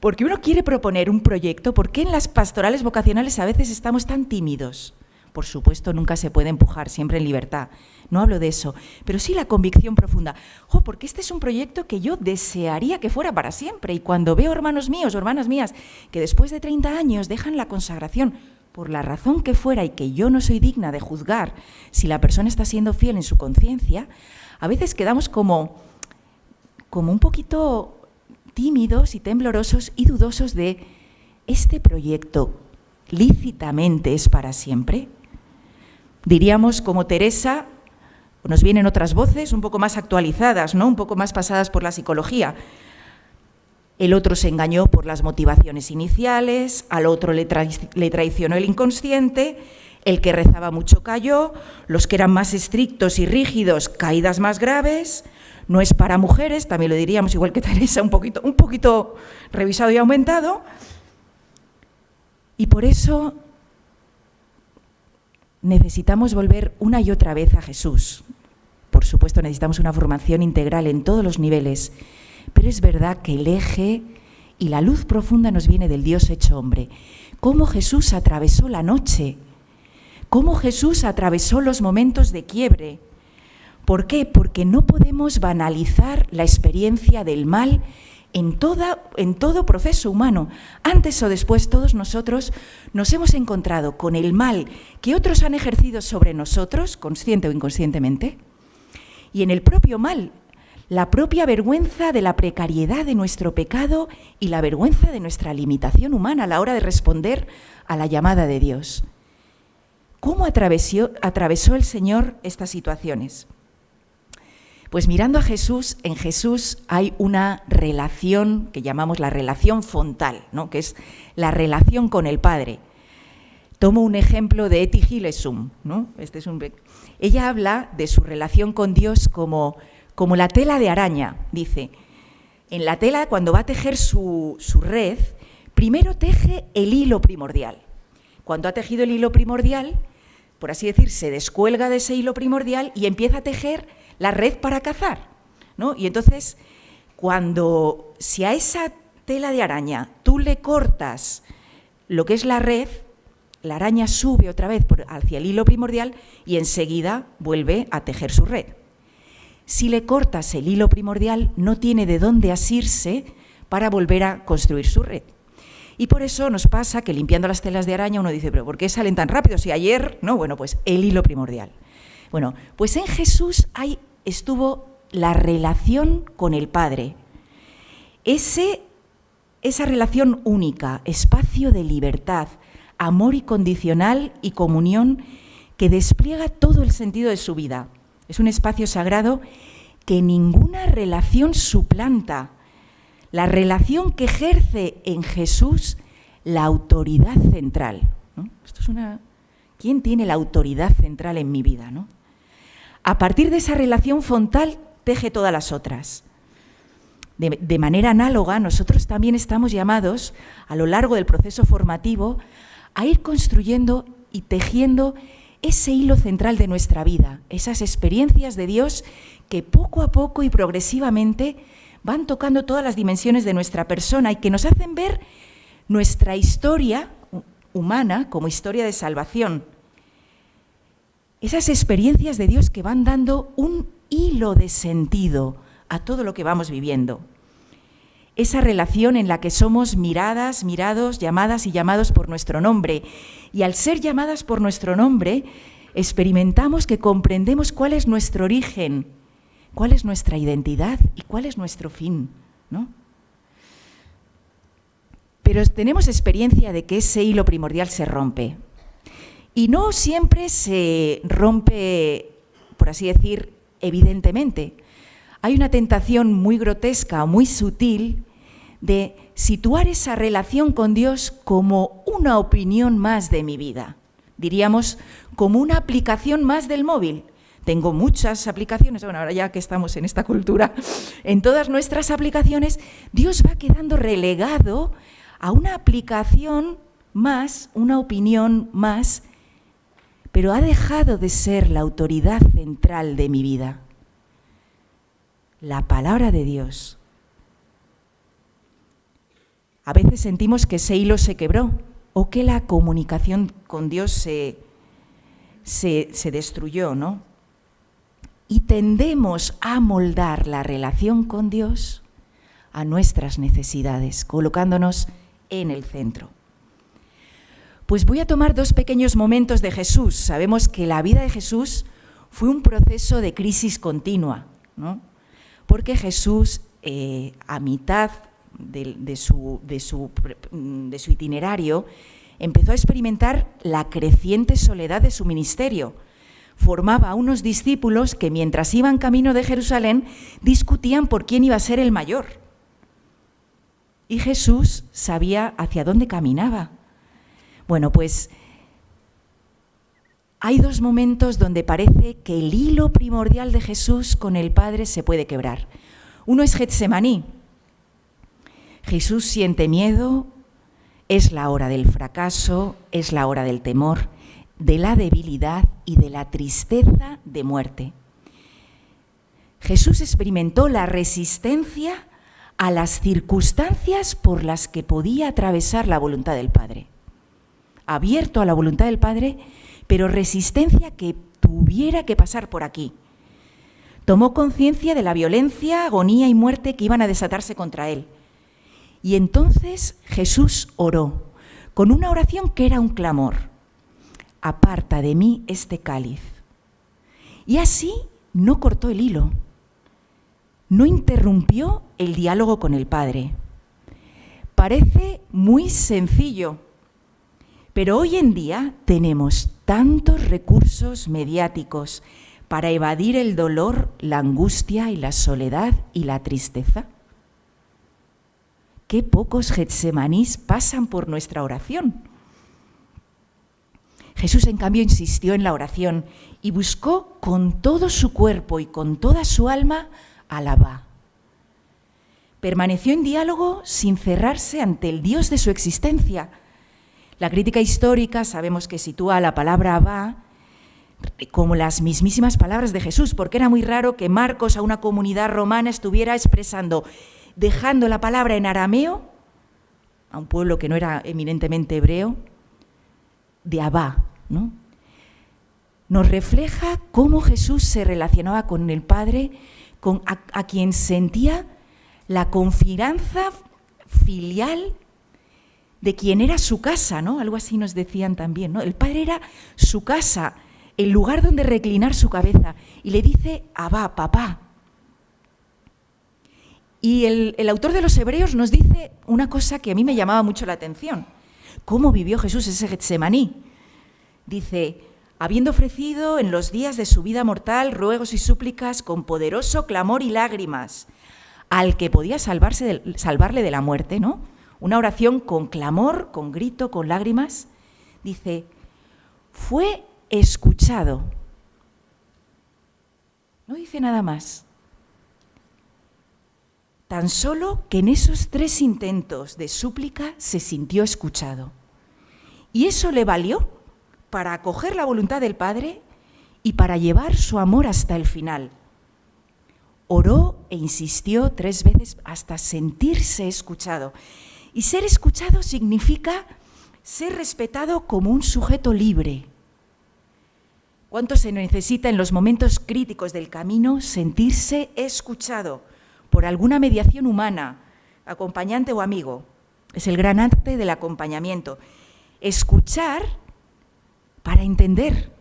porque uno quiere proponer un proyecto, ¿por qué en las pastorales vocacionales a veces estamos tan tímidos? Por supuesto, nunca se puede empujar, siempre en libertad. No hablo de eso, pero sí la convicción profunda. Porque este es un proyecto que yo desearía que fuera para siempre. Y cuando veo hermanos míos o hermanas mías que después de 30 años dejan la consagración por la razón que fuera y que yo no soy digna de juzgar si la persona está siendo fiel en su conciencia, a veces quedamos como un poquito tímidos y temblorosos y dudosos de ¿este proyecto lícitamente es para siempre? Diríamos como Teresa, nos vienen otras voces un poco más actualizadas, ¿no? Un poco más pasadas por la psicología. El otro se engañó por las motivaciones iniciales, al otro le traicionó el inconsciente, El que rezaba mucho cayó, los que eran más estrictos y rígidos, caídas más graves. No es para mujeres, también lo diríamos igual que Teresa, un poquito revisado y aumentado. Y por eso necesitamos volver una y otra vez a Jesús. Por supuesto, necesitamos una formación integral en todos los niveles, pero es verdad que el eje y la luz profunda nos viene del Dios hecho hombre. Cómo Jesús atravesó la noche, cómo Jesús atravesó los momentos de quiebre. ¿Por qué? Porque no podemos banalizar la experiencia del mal en todo proceso humano. Antes o después, todos nosotros nos hemos encontrado con el mal que otros han ejercido sobre nosotros, consciente o inconscientemente, y en el propio mal, la propia vergüenza de la precariedad de nuestro pecado y la vergüenza de nuestra limitación humana a la hora de responder a la llamada de Dios. ¿Cómo atravesó el Señor estas situaciones? Pues mirando a Jesús, en Jesús hay una relación que llamamos la relación fontal, ¿no? Que es la relación con el Padre. Tomo un ejemplo de Etty Hillesum, ¿no? Ella habla de su relación con Dios como la tela de araña. Dice, en la tela, cuando va a tejer su red, primero teje el hilo primordial. Cuando ha tejido el hilo primordial, por así decir, se descuelga de ese hilo primordial y empieza a tejer la red para cazar, ¿no? Y entonces, si a esa tela de araña tú le cortas lo que es la red, la araña sube otra vez hacia el hilo primordial y enseguida vuelve a tejer su red. Si le cortas el hilo primordial, no tiene de dónde asirse para volver a construir su red. Y por eso nos pasa que limpiando las telas de araña uno dice, ¿pero por qué salen tan rápido? Si ayer, no, bueno, pues el hilo primordial. Bueno, pues en Jesús estuvo la relación con el Padre. Esa relación única, espacio de libertad, amor incondicional y comunión que despliega todo el sentido de su vida. Es un espacio sagrado que ninguna relación suplanta. La relación que ejerce en Jesús la autoridad central, ¿no? ¿Quién tiene la autoridad central en mi vida, ¿no? A partir de esa relación fontal teje todas las otras. De manera análoga, nosotros también estamos llamados, a lo largo del proceso formativo, a ir construyendo y tejiendo ese hilo central de nuestra vida, esas experiencias de Dios que poco a poco y progresivamente van tocando todas las dimensiones de nuestra persona y que nos hacen ver nuestra historia humana como historia de salvación. Esas experiencias de Dios que van dando un hilo de sentido a todo lo que vamos viviendo. Esa relación en la que somos miradas, mirados, llamadas y llamados por nuestro nombre. Y al ser llamadas por nuestro nombre, experimentamos que comprendemos cuál es nuestro origen, cuál es nuestra identidad y cuál es nuestro fin, ¿no? Pero tenemos experiencia de que ese hilo primordial se rompe. Y no siempre se rompe, por así decir, evidentemente. Hay una tentación muy grotesca, muy sutil, de situar esa relación con Dios como una opinión más de mi vida. Diríamos, como una aplicación más del móvil. Tengo muchas aplicaciones, bueno, ahora ya que estamos en esta cultura, en todas nuestras aplicaciones, Dios va quedando relegado a una aplicación más, una opinión más, pero ha dejado de ser la autoridad central de mi vida. La palabra de Dios. A veces sentimos que ese hilo se quebró o que la comunicación con Dios se destruyó, ¿no? Y tendemos a moldar la relación con Dios a nuestras necesidades, colocándonos en el centro. Pues voy a tomar dos pequeños momentos de Jesús. Sabemos que la vida de Jesús fue un proceso de crisis continua, ¿no? Porque Jesús, a mitad de su itinerario, empezó a experimentar la creciente soledad de su ministerio. Formaba a unos discípulos que mientras iban camino de Jerusalén discutían por quién iba a ser el mayor. Y Jesús sabía hacia dónde caminaba. Bueno, pues hay dos momentos donde parece que el hilo primordial de Jesús con el Padre se puede quebrar. Uno es Getsemaní. Jesús siente miedo, es la hora del fracaso, es la hora del temor, de la debilidad y de la tristeza de muerte. Jesús experimentó la resistencia a las circunstancias por las que podía atravesar la voluntad del Padre. Abierto a la voluntad del Padre, pero resistencia que tuviera que pasar por aquí. Tomó conciencia de la violencia, agonía y muerte que iban a desatarse contra él. Y entonces Jesús oró, con una oración que era un clamor: aparta de mí este cáliz. Y así no cortó el hilo, no interrumpió el diálogo con el Padre. Parece muy sencillo, pero hoy en día tenemos tantos recursos mediáticos para evadir el dolor, la angustia y la soledad y la tristeza. Qué pocos Getsemanís pasan por nuestra oración. Jesús, en cambio, insistió en la oración y buscó con todo su cuerpo y con toda su alma al Abba. Permaneció en diálogo sin cerrarse ante el Dios de su existencia. La crítica histórica sabemos que sitúa a la palabra Abba como las mismísimas palabras de Jesús, porque era muy raro que Marcos a una comunidad romana estuviera expresando, dejando la palabra en arameo, a un pueblo que no era eminentemente hebreo, de Abba, ¿no? Nos refleja cómo Jesús se relacionaba con el Padre, a quien sentía la confianza filial de quien era su casa, ¿no? Algo así nos decían también, ¿no? El Padre era su casa, el lugar donde reclinar su cabeza, y le dice Abba, papá. Y el autor de los Hebreos nos dice una cosa que a mí me llamaba mucho la atención: ¿cómo vivió Jesús ese Getsemaní? Dice: habiendo ofrecido en los días de su vida mortal ruegos y súplicas con poderoso clamor y lágrimas al que podía salvarle de la muerte, ¿no? Una oración con clamor, con grito, con lágrimas. Dice: fue escuchado. No dice nada más. Tan solo que en esos 3 intentos de súplica se sintió escuchado. Y eso le valió para acoger la voluntad del Padre y para llevar su amor hasta el final. Oró e insistió 3 veces hasta sentirse escuchado. Y ser escuchado significa ser respetado como un sujeto libre. ¿Cuánto se necesita en los momentos críticos del camino sentirse escuchado por alguna mediación humana, acompañante o amigo? Es el gran arte del acompañamiento. Escuchar para entender,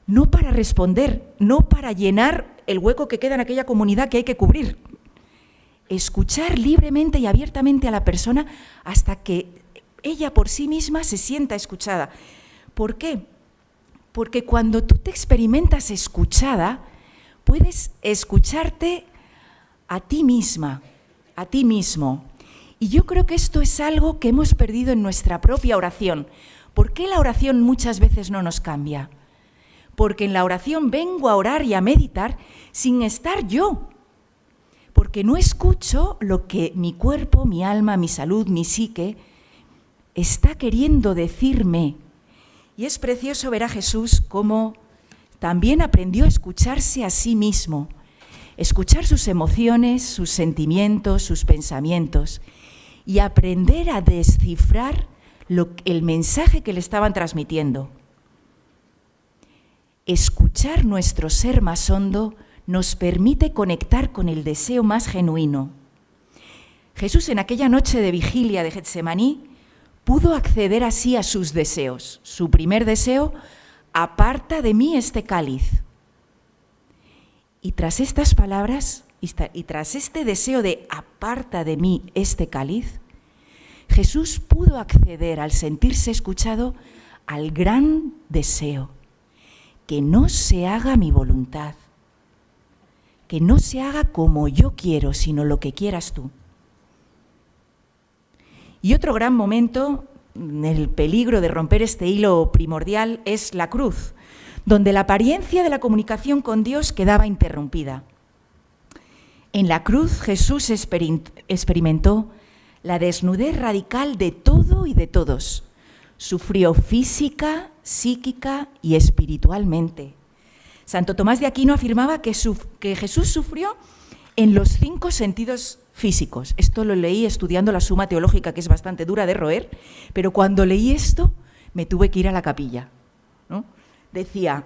no para responder, no para llenar el hueco que queda en aquella comunidad que hay que cubrir. Escuchar libremente y abiertamente a la persona hasta que ella por sí misma se sienta escuchada. ¿Por qué? Porque cuando tú te experimentas escuchada, puedes escucharte a ti misma, a ti mismo. Y yo creo que esto es algo que hemos perdido en nuestra propia oración. ¿Por qué la oración muchas veces no nos cambia? Porque en la oración vengo a orar y a meditar sin estar yo. Porque no escucho lo que mi cuerpo, mi alma, mi salud, mi psique está queriendo decirme. Y es precioso ver a Jesús cómo también aprendió a escucharse a sí mismo, escuchar sus emociones, sus sentimientos, sus pensamientos y aprender a descifrar el mensaje que le estaban transmitiendo. Escuchar nuestro ser más hondo nos permite conectar con el deseo más genuino. Jesús, en aquella noche de vigilia de Getsemaní, pudo acceder así a sus deseos. Su primer deseo: aparta de mí este cáliz. Y tras estas palabras, y tras este deseo de aparta de mí este cáliz, Jesús pudo acceder, al sentirse escuchado, al gran deseo: que no se haga mi voluntad, que no se haga como yo quiero, sino lo que quieras tú. Y otro gran momento el peligro de romper este hilo primordial es la cruz, donde la apariencia de la comunicación con Dios quedaba interrumpida. En la cruz Jesús experimentó la desnudez radical de todo y de todos. Sufrió física, psíquica y espiritualmente. Santo Tomás de Aquino afirmaba que Jesús sufrió en los 5 sentidos físicos. Esto lo leí estudiando la Suma Teológica, que es bastante dura de roer, pero cuando leí esto me tuve que ir a la capilla, ¿no? Decía,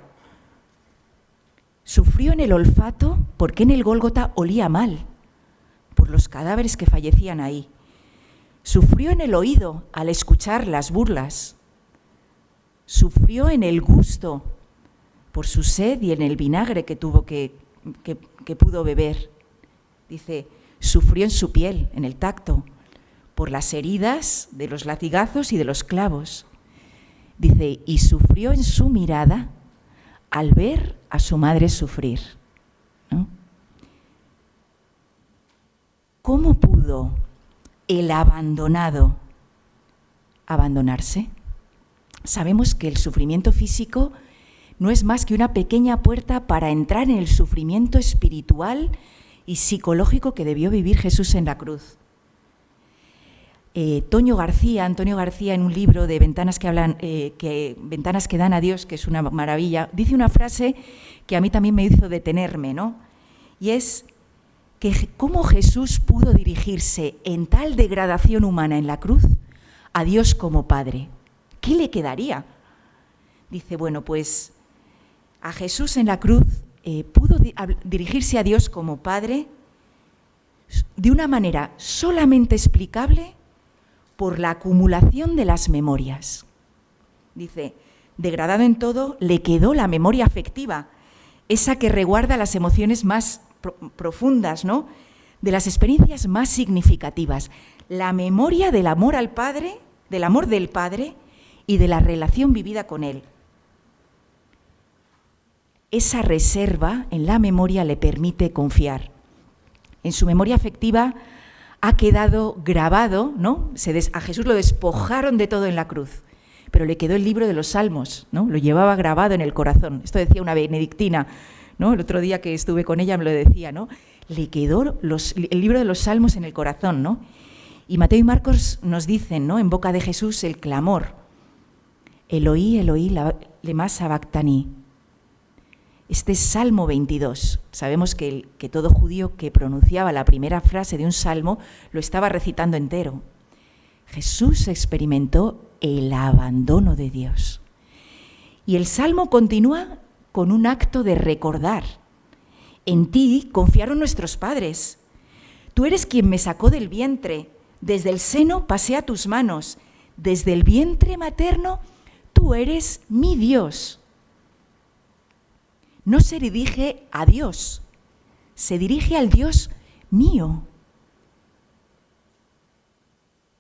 sufrió en el olfato porque en el Gólgota olía mal, por los cadáveres que fallecían ahí. Sufrió en el oído al escuchar las burlas. Sufrió en el gusto por su sed y en el vinagre que pudo beber. Dice, sufrió en su piel, en el tacto, por las heridas de los latigazos y de los clavos. Dice, y sufrió en su mirada al ver a su madre sufrir, ¿no? ¿Cómo pudo el abandonado abandonarse? Sabemos que el sufrimiento físico no es más que una pequeña puerta para entrar en el sufrimiento espiritual y psicológico que debió vivir Jesús en la cruz. Antonio García, en un libro de Ventanas Ventanas que dan a Dios, que es una maravilla, dice una frase que a mí también me hizo detenerme, ¿no? Y es que cómo Jesús pudo dirigirse en tal degradación humana en la cruz a Dios como Padre. ¿Qué le quedaría? Dice, bueno, pues a Jesús en la cruz pudo dirigirse a Dios como Padre de una manera solamente explicable por la acumulación de las memorias. Dice, degradado en todo, le quedó la memoria afectiva, esa que reguarda las emociones más profundas, ¿no? De las experiencias más significativas, la memoria del amor al Padre, del amor del Padre y de la relación vivida con Él. Esa reserva en la memoria le permite confiar. En su memoria afectiva ha quedado grabado, ¿no? A Jesús lo despojaron de todo en la cruz, pero le quedó el libro de los Salmos, ¿no? Lo llevaba grabado en el corazón. Esto decía una benedictina, ¿no? El otro día que estuve con ella me lo decía, ¿no? Le quedó el libro de los Salmos en el corazón, ¿no? Y Mateo y Marcos nos dicen, ¿no? En boca de Jesús el clamor, Eloí, Eloí, lema sabactani. Este es Salmo 22. Sabemos que todo judío que pronunciaba la primera frase de un salmo lo estaba recitando entero. Jesús experimentó el abandono de Dios. Y el salmo continúa con un acto de recordar. En ti confiaron nuestros padres. Tú eres quien me sacó del vientre. Desde el seno pasé a tus manos. Desde el vientre materno, tú eres mi Dios. No se dirige a Dios, se dirige al Dios mío.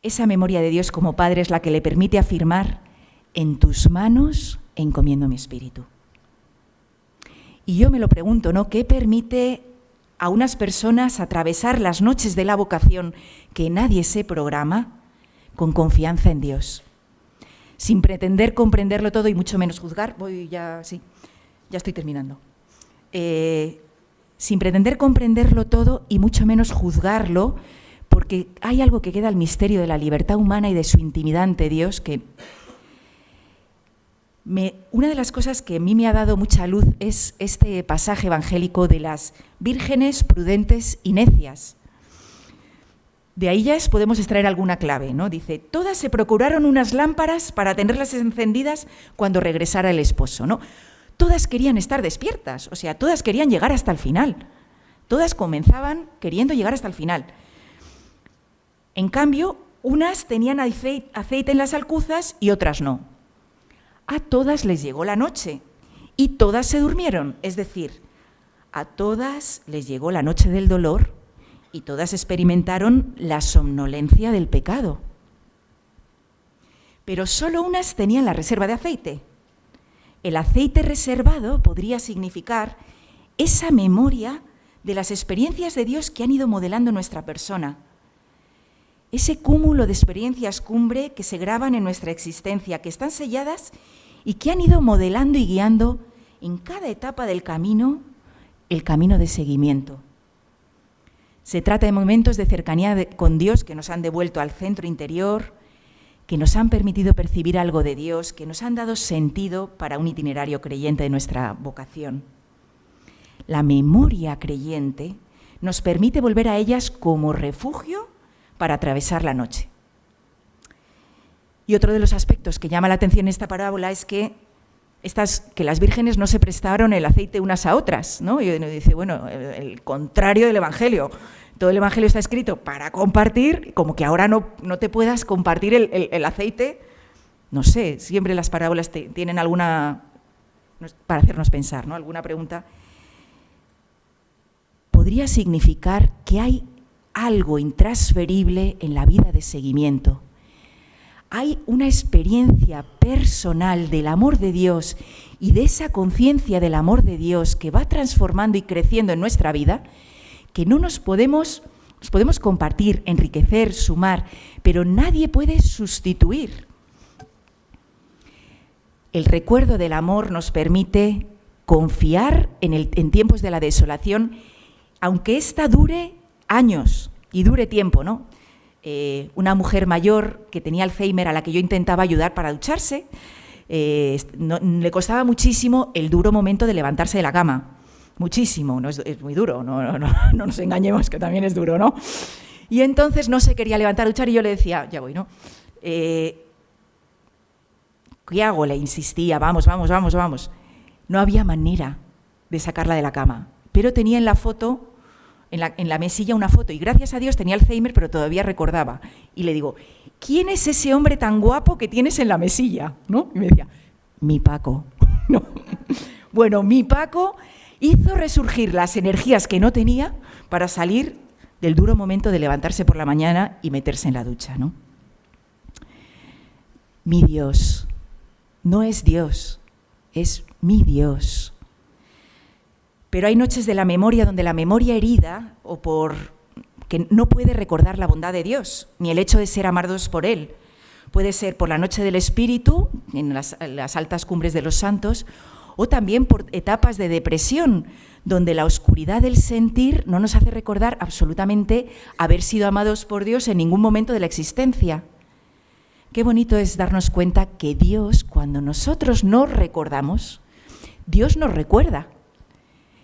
Esa memoria de Dios como Padre es la que le permite afirmar, en tus manos encomiendo mi espíritu. Y yo me lo pregunto, ¿no? ¿Qué permite a unas personas atravesar las noches de la vocación que nadie se programa con confianza en Dios? Sin pretender comprenderlo todo y mucho menos juzgar, ya estoy terminando. Sin pretender comprenderlo todo y mucho menos juzgarlo, porque hay algo que queda al misterio de la libertad humana y de su intimidad ante Dios, que una de las cosas que a mí me ha dado mucha luz es este pasaje evangélico de las vírgenes prudentes y necias. De ahí ya podemos extraer alguna clave, ¿no? Dice, todas se procuraron unas lámparas para tenerlas encendidas cuando regresara el esposo, ¿no? Todas querían estar despiertas, o sea, todas querían llegar hasta el final. Todas comenzaban queriendo llegar hasta el final. En cambio, unas tenían aceite en las alcuzas y otras no. A todas les llegó la noche y todas se durmieron, es decir, a todas les llegó la noche del dolor y todas experimentaron la somnolencia del pecado. Pero solo unas tenían la reserva de aceite. El aceite reservado podría significar esa memoria de las experiencias de Dios que han ido modelando nuestra persona. ese cúmulo de experiencias cumbre que se graban en nuestra existencia, que están selladas y que han ido modelando y guiando en cada etapa del camino, el camino de seguimiento. Se trata de momentos de cercanía con Dios que nos han devuelto al centro interior, que nos han permitido percibir algo de Dios, que nos han dado sentido para un itinerario creyente de nuestra vocación. La memoria creyente nos permite volver a ellas como refugio para atravesar la noche. Y otro de los aspectos que llama la atención en esta parábola es que las vírgenes no se prestaron el aceite unas a otras, ¿no? Y uno dice, bueno, el contrario del Evangelio. Todo el Evangelio está escrito para compartir, como que ahora no te puedas compartir el aceite. No sé, siempre las parábolas tienen alguna, para hacernos pensar, ¿no? Alguna pregunta. Podría significar que hay algo intransferible en la vida de seguimiento. Hay una experiencia personal del amor de Dios y de esa conciencia del amor de Dios que va transformando y creciendo en nuestra vida, que nos podemos compartir, enriquecer, sumar, pero nadie puede sustituir. El recuerdo del amor nos permite confiar en tiempos de la desolación, aunque ésta dure años y dure tiempo, ¿no? Una mujer mayor que tenía Alzheimer, a la que yo intentaba ayudar para ducharse, le costaba muchísimo el duro momento de levantarse de la cama. Muchísimo, no es muy duro, no nos engañemos, que también es duro, ¿no? Y entonces no se quería levantar a duchar y yo le decía, ya voy, ¿no? ¿Qué hago? Le insistía, vamos. No había manera de sacarla de la cama, pero tenía en la foto, en la mesilla una foto, y gracias a Dios tenía Alzheimer, pero todavía recordaba. Y le digo, ¿quién es ese hombre tan guapo que tienes en la mesilla? ¿No? Y me decía, mi Paco. No. Bueno, mi Paco hizo resurgir las energías que no tenía para salir del duro momento de levantarse por la mañana y meterse en la ducha, ¿no? Mi Dios no es Dios, es mi Dios. Pero hay noches de la memoria donde la memoria herida o que no puede recordar la bondad de Dios, ni el hecho de ser amados por Él. Puede ser por la noche del Espíritu, en las altas cumbres de los santos, o también por etapas de depresión, donde la oscuridad del sentir no nos hace recordar absolutamente haber sido amados por Dios en ningún momento de la existencia. Qué bonito es darnos cuenta que Dios, cuando nosotros no recordamos, Dios nos recuerda.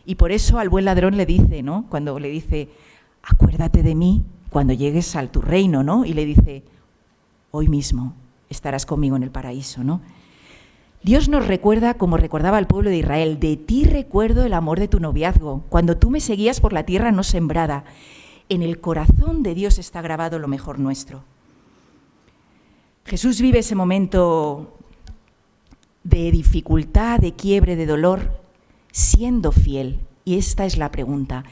Y por eso al buen ladrón le dice, ¿no? Cuando le dice, acuérdate de mí cuando llegues a tu reino, ¿no? Y le dice, hoy mismo estarás conmigo en el paraíso, ¿no? Dios nos recuerda, como recordaba al pueblo de Israel, de ti recuerdo el amor de tu noviazgo, cuando tú me seguías por la tierra no sembrada. En el corazón de Dios está grabado lo mejor nuestro. Jesús vive ese momento de dificultad, de quiebre, de dolor, siendo fiel. Y esta es la pregunta.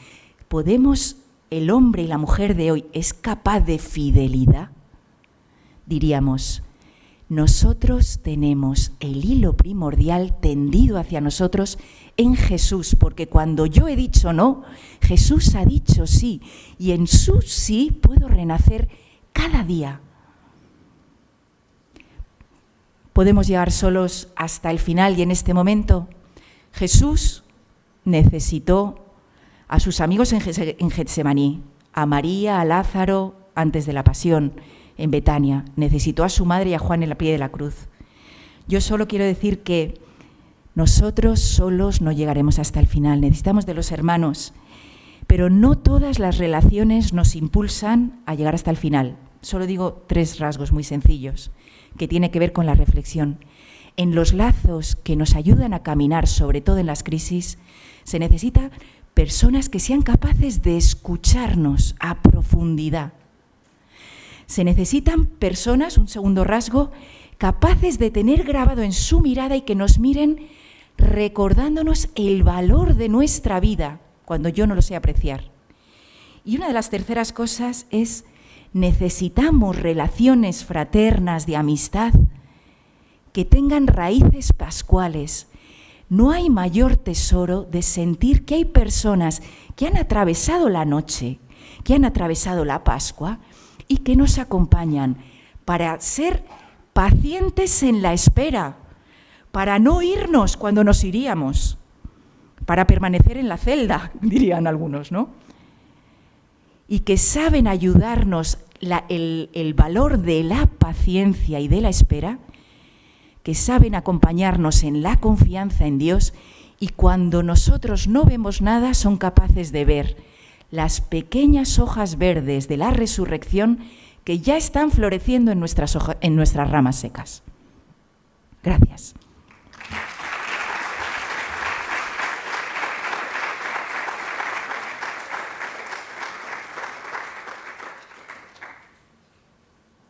¿El hombre y la mujer de hoy es capaz de fidelidad? Diríamos, nosotros tenemos el hilo primordial tendido hacia nosotros en Jesús, porque cuando yo he dicho no, Jesús ha dicho sí, y en su sí puedo renacer cada día. Podemos llegar solos hasta el final y en este momento Jesús necesitó a sus amigos en Getsemaní, a María, a Lázaro antes de la pasión en Betania, necesitó a su madre y a Juan en la pie de la cruz. Yo solo quiero decir que nosotros solos no llegaremos hasta el final, necesitamos de los hermanos, pero no todas las relaciones nos impulsan a llegar hasta el final. Solo digo 3 rasgos muy sencillos que tienen que ver con la reflexión. En los lazos que nos ayudan a caminar, sobre todo en las crisis, se necesitan personas que sean capaces de escucharnos a profundidad. Se necesitan personas, un segundo rasgo, capaces de tener grabado en su mirada y que nos miren recordándonos el valor de nuestra vida cuando yo no lo sé apreciar. Y una de las terceras cosas es necesitamos relaciones fraternas de amistad que tengan raíces pascuales. No hay mayor tesoro de sentir que hay personas que han atravesado la noche, que han atravesado la Pascua y que nos acompañan para ser pacientes en la espera, para no irnos cuando nos iríamos, para permanecer en la celda, dirían algunos, ¿no? Y que saben ayudarnos el valor de la paciencia y de la espera, que saben acompañarnos en la confianza en Dios y cuando nosotros no vemos nada son capaces de ver las pequeñas hojas verdes de la resurrección que ya están floreciendo en nuestras ramas secas. Gracias.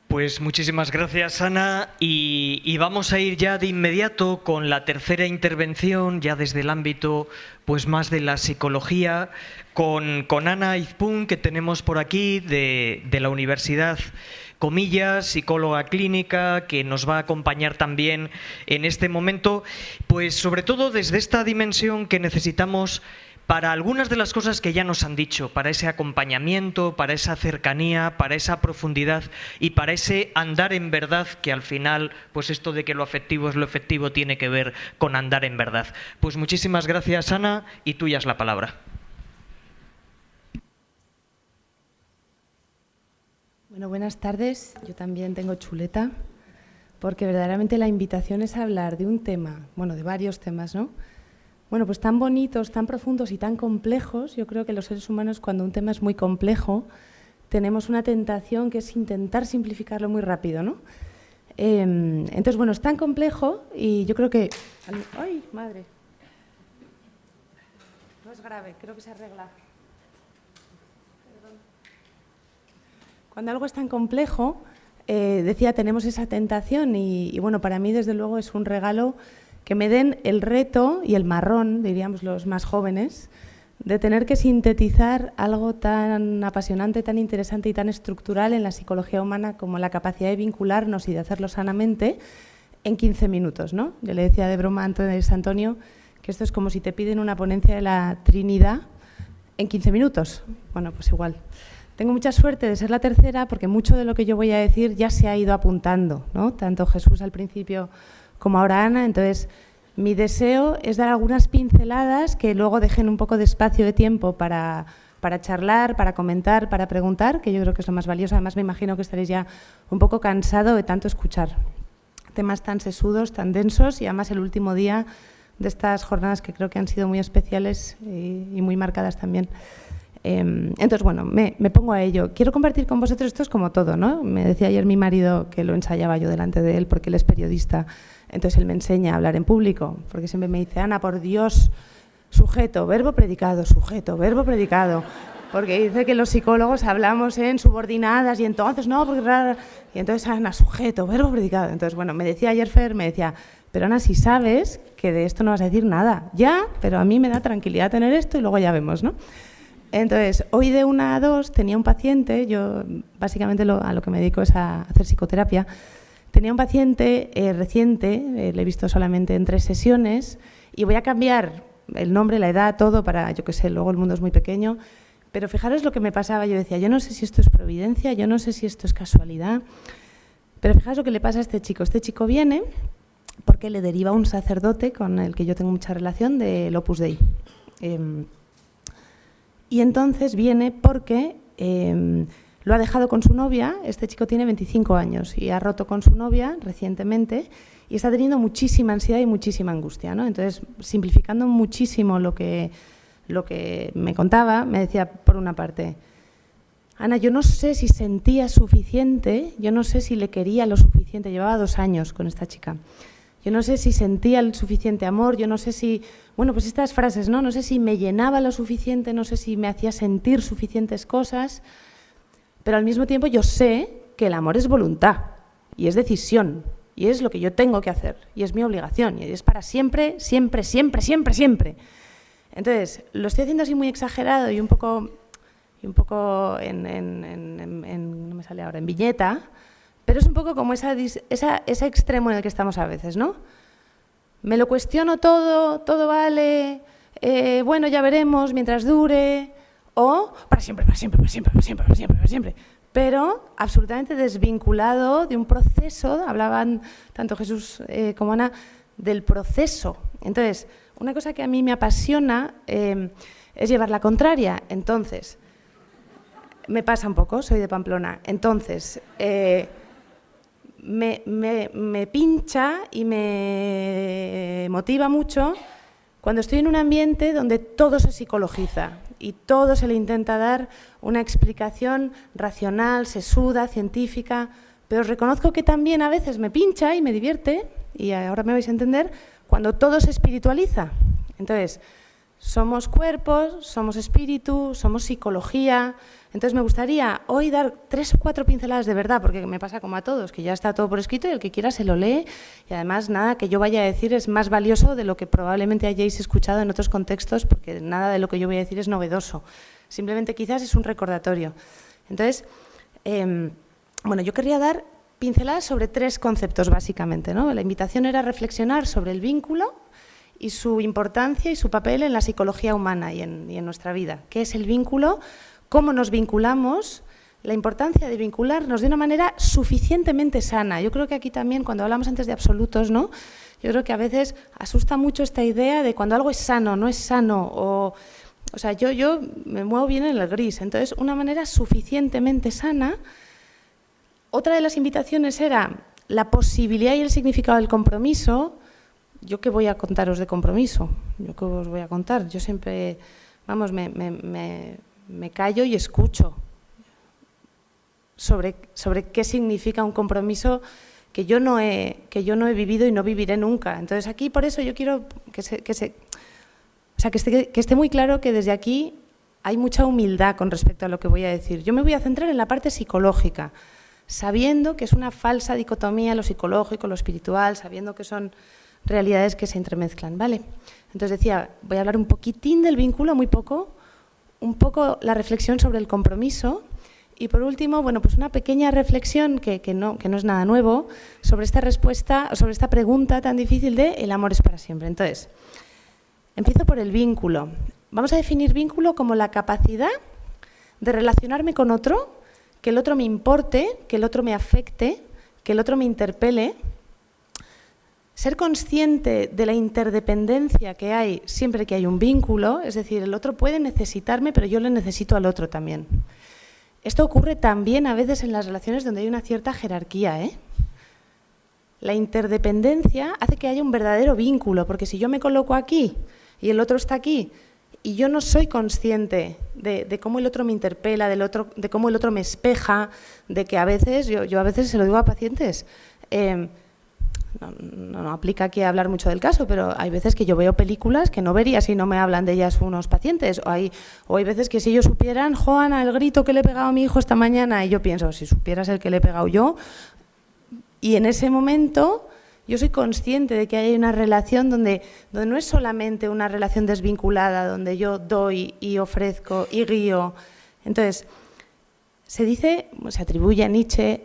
Pues muchísimas gracias, Ana, y vamos a ir ya de inmediato con la tercera intervención, ya desde el ámbito pues más de la psicología, con Ana Izpún, que tenemos por aquí de la Universidad Comillas, psicóloga clínica, que nos va a acompañar también en este momento, pues sobre todo desde esta dimensión que necesitamos para algunas de las cosas que ya nos han dicho, para ese acompañamiento, para esa cercanía, para esa profundidad y para ese andar en verdad, que al final, pues esto de que lo afectivo es lo efectivo tiene que ver con andar en verdad. Pues muchísimas gracias, Ana, y tuya es la palabra. Bueno, buenas tardes. Yo también tengo chuleta, porque verdaderamente la invitación es hablar de un tema, bueno, de varios temas, ¿no? Bueno, pues tan bonitos, tan profundos y tan complejos. Yo creo que los seres humanos, cuando un tema es muy complejo, tenemos una tentación que es intentar simplificarlo muy rápido, ¿no? Entonces, bueno, es tan complejo y yo creo que... ¡Ay, madre! No es grave, creo que se arregla. Perdón. Cuando algo es tan complejo, decía, tenemos esa tentación y bueno, para mí, desde luego, es un regalo que me den el reto y el marrón, diríamos los más jóvenes, de tener que sintetizar algo tan apasionante, tan interesante y tan estructural en la psicología humana como la capacidad de vincularnos y de hacerlo sanamente en 15 minutos, ¿no? Yo le decía de broma a Antonio que esto es como si te piden una ponencia de la Trinidad en 15 minutos. Bueno, pues igual. Tengo mucha suerte de ser la tercera porque mucho de lo que yo voy a decir ya se ha ido apuntando, ¿no? Tanto Jesús al principio como ahora Ana. Entonces, mi deseo es dar algunas pinceladas que luego dejen un poco de espacio de tiempo para charlar, para comentar, para preguntar, que yo creo que es lo más valioso. Además, me imagino que estaréis ya un poco cansado de tanto escuchar temas tan sesudos, tan densos, y además el último día de estas jornadas que creo que han sido muy especiales y muy marcadas también. Entonces, bueno, me pongo a ello. Quiero compartir con vosotros, esto es como todo, ¿no? Me decía ayer mi marido que lo ensayaba yo delante de él porque él es periodista. Entonces él me enseña a hablar en público, porque siempre me dice, Ana, por Dios, sujeto, verbo, predicado, porque dice que los psicólogos hablamos en subordinadas y entonces no, porque rara, y entonces Ana, sujeto, verbo, predicado. Entonces, bueno, me decía ayer Fer, me decía, pero Ana, si sabes que de esto no vas a decir nada, ya, pero a mí me da tranquilidad tener esto y luego ya vemos, ¿no? Entonces, hoy de 1 a 2 tenía un paciente, yo básicamente a lo que me dedico es a hacer psicoterapia. Tenía un paciente reciente, le he visto solamente en 3 sesiones, y voy a cambiar el nombre, la edad, todo para, yo qué sé, luego el mundo es muy pequeño, pero fijaros lo que me pasaba, yo decía, yo no sé si esto es providencia, yo no sé si esto es casualidad, pero fijaros lo que le pasa a este chico viene porque le deriva un sacerdote con el que yo tengo mucha relación del Opus Dei, y entonces viene porque... lo ha dejado con su novia, este chico tiene 25 años y ha roto con su novia recientemente y está teniendo muchísima ansiedad y muchísima angustia, ¿no? Entonces, simplificando muchísimo lo que me contaba, me decía, por una parte, Ana, yo no sé si sentía suficiente, yo no sé si le quería lo suficiente, llevaba 2 años con esta chica, yo no sé si sentía el suficiente amor, yo no sé si, bueno, pues estas frases, ¿no? No sé si me llenaba lo suficiente, no sé si me hacía sentir suficientes cosas. Pero al mismo tiempo yo sé que el amor es voluntad y es decisión y es lo que yo tengo que hacer y es mi obligación y es para siempre, siempre, siempre, siempre, siempre. Entonces, lo estoy haciendo así muy exagerado y un poco no me sale ahora, en viñeta, pero es un poco como ese extremo en el que estamos a veces, ¿no? Me lo cuestiono todo vale, bueno, ya veremos, mientras dure... O para siempre, para siempre, para siempre, para siempre, para siempre, para siempre. pero absolutamente desvinculado de un proceso, hablaban tanto Jesús como Ana, del proceso. Entonces, una cosa que a mí me apasiona es llevar la contraria. Entonces, me pasa un poco, soy de Pamplona. Entonces, me pincha y me motiva mucho cuando estoy en un ambiente donde todo se psicologiza y todo se le intenta dar una explicación racional, sesuda, científica, pero reconozco que también a veces me pincha y me divierte, y ahora me vais a entender, cuando todo se espiritualiza. Entonces, somos cuerpos, somos espíritu, somos psicología. Entonces me gustaría hoy dar 3 o 4 pinceladas de verdad, porque me pasa como a todos, que ya está todo por escrito y el que quiera se lo lee, y además nada que yo vaya a decir es más valioso de lo que probablemente hayáis escuchado en otros contextos, porque nada de lo que yo voy a decir es novedoso, simplemente quizás es un recordatorio. Entonces, bueno, yo querría dar pinceladas sobre 3 conceptos básicamente, ¿no? La invitación era reflexionar sobre el vínculo y su importancia y su papel en la psicología humana y en nuestra vida. ¿Qué es el vínculo? ¿Cómo nos vinculamos? La importancia de vincularnos de una manera suficientemente sana. Yo creo que aquí también, cuando hablamos antes de absolutos, ¿no? Yo creo que a veces asusta mucho esta idea de cuando algo es sano, no es sano, o sea, yo me muevo bien en el gris. Entonces, una manera suficientemente sana. Otra de las invitaciones era la posibilidad y el significado del compromiso. ¿Yo qué voy a contaros de compromiso? ¿Yo qué os voy a contar? Yo siempre, vamos, me callo y escucho sobre qué significa un compromiso que yo no he vivido y no viviré nunca. Entonces aquí, por eso yo quiero que esté muy claro que desde aquí hay mucha humildad con respecto a lo que voy a decir. Yo me voy a centrar en la parte psicológica, sabiendo que es una falsa dicotomía lo psicológico, lo espiritual, sabiendo que son realidades que se entremezclan, ¿vale? Entonces decía, voy a hablar un poquitín del vínculo, muy poco, un poco la reflexión sobre el compromiso y por último, bueno, pues una pequeña reflexión que no es nada nuevo sobre esta respuesta, sobre esta pregunta tan difícil de ¿el amor es para siempre? Entonces, empiezo por el vínculo. Vamos a definir vínculo como la capacidad de relacionarme con otro, que el otro me importe, que el otro me afecte, que el otro me interpele. Ser consciente de la interdependencia que hay siempre que hay un vínculo, es decir, el otro puede necesitarme, pero yo le necesito al otro también. Esto ocurre también a veces en las relaciones donde hay una cierta jerarquía, ¿eh? La interdependencia hace que haya un verdadero vínculo, porque si yo me coloco aquí y el otro está aquí y yo no soy consciente de cómo el otro me interpela, de cómo el otro me espeja, de que a veces, yo a veces se lo digo a pacientes, no aplica aquí a hablar mucho del caso, pero hay veces que yo veo películas que no vería si no me hablan de ellas unos pacientes, o hay veces que si ellos supieran, Joana, el grito que le he pegado a mi hijo esta mañana, y yo pienso, si supieras el que le he pegado yo, y en ese momento yo soy consciente de que hay una relación donde no es solamente una relación desvinculada, donde yo doy y ofrezco y guío. Entonces, se atribuye a Nietzsche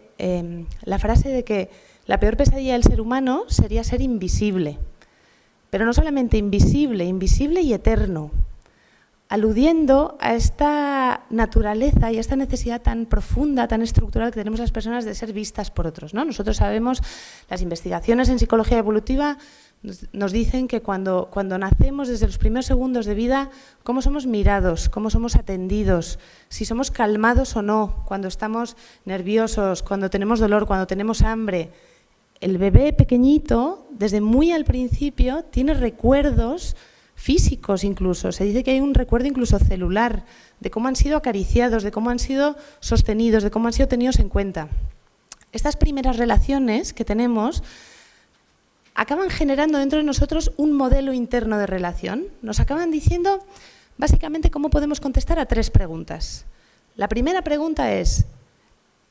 la frase de que la peor pesadilla del ser humano sería ser invisible, pero no solamente invisible y eterno, aludiendo a esta naturaleza y a esta necesidad tan profunda, tan estructural que tenemos las personas de ser vistas por otros, ¿no? Nosotros sabemos, las investigaciones en psicología evolutiva nos dicen que cuando nacemos, desde los primeros segundos de vida, cómo somos mirados, cómo somos atendidos, si somos calmados o no, cuando estamos nerviosos, cuando tenemos dolor, cuando tenemos hambre. El bebé pequeñito, desde muy al principio, tiene recuerdos físicos incluso. Se dice que hay un recuerdo incluso celular de cómo han sido acariciados, de cómo han sido sostenidos, de cómo han sido tenidos en cuenta. Estas primeras relaciones que tenemos acaban generando dentro de nosotros un modelo interno de relación. Nos acaban diciendo básicamente cómo podemos contestar a 3 preguntas. La primera pregunta es,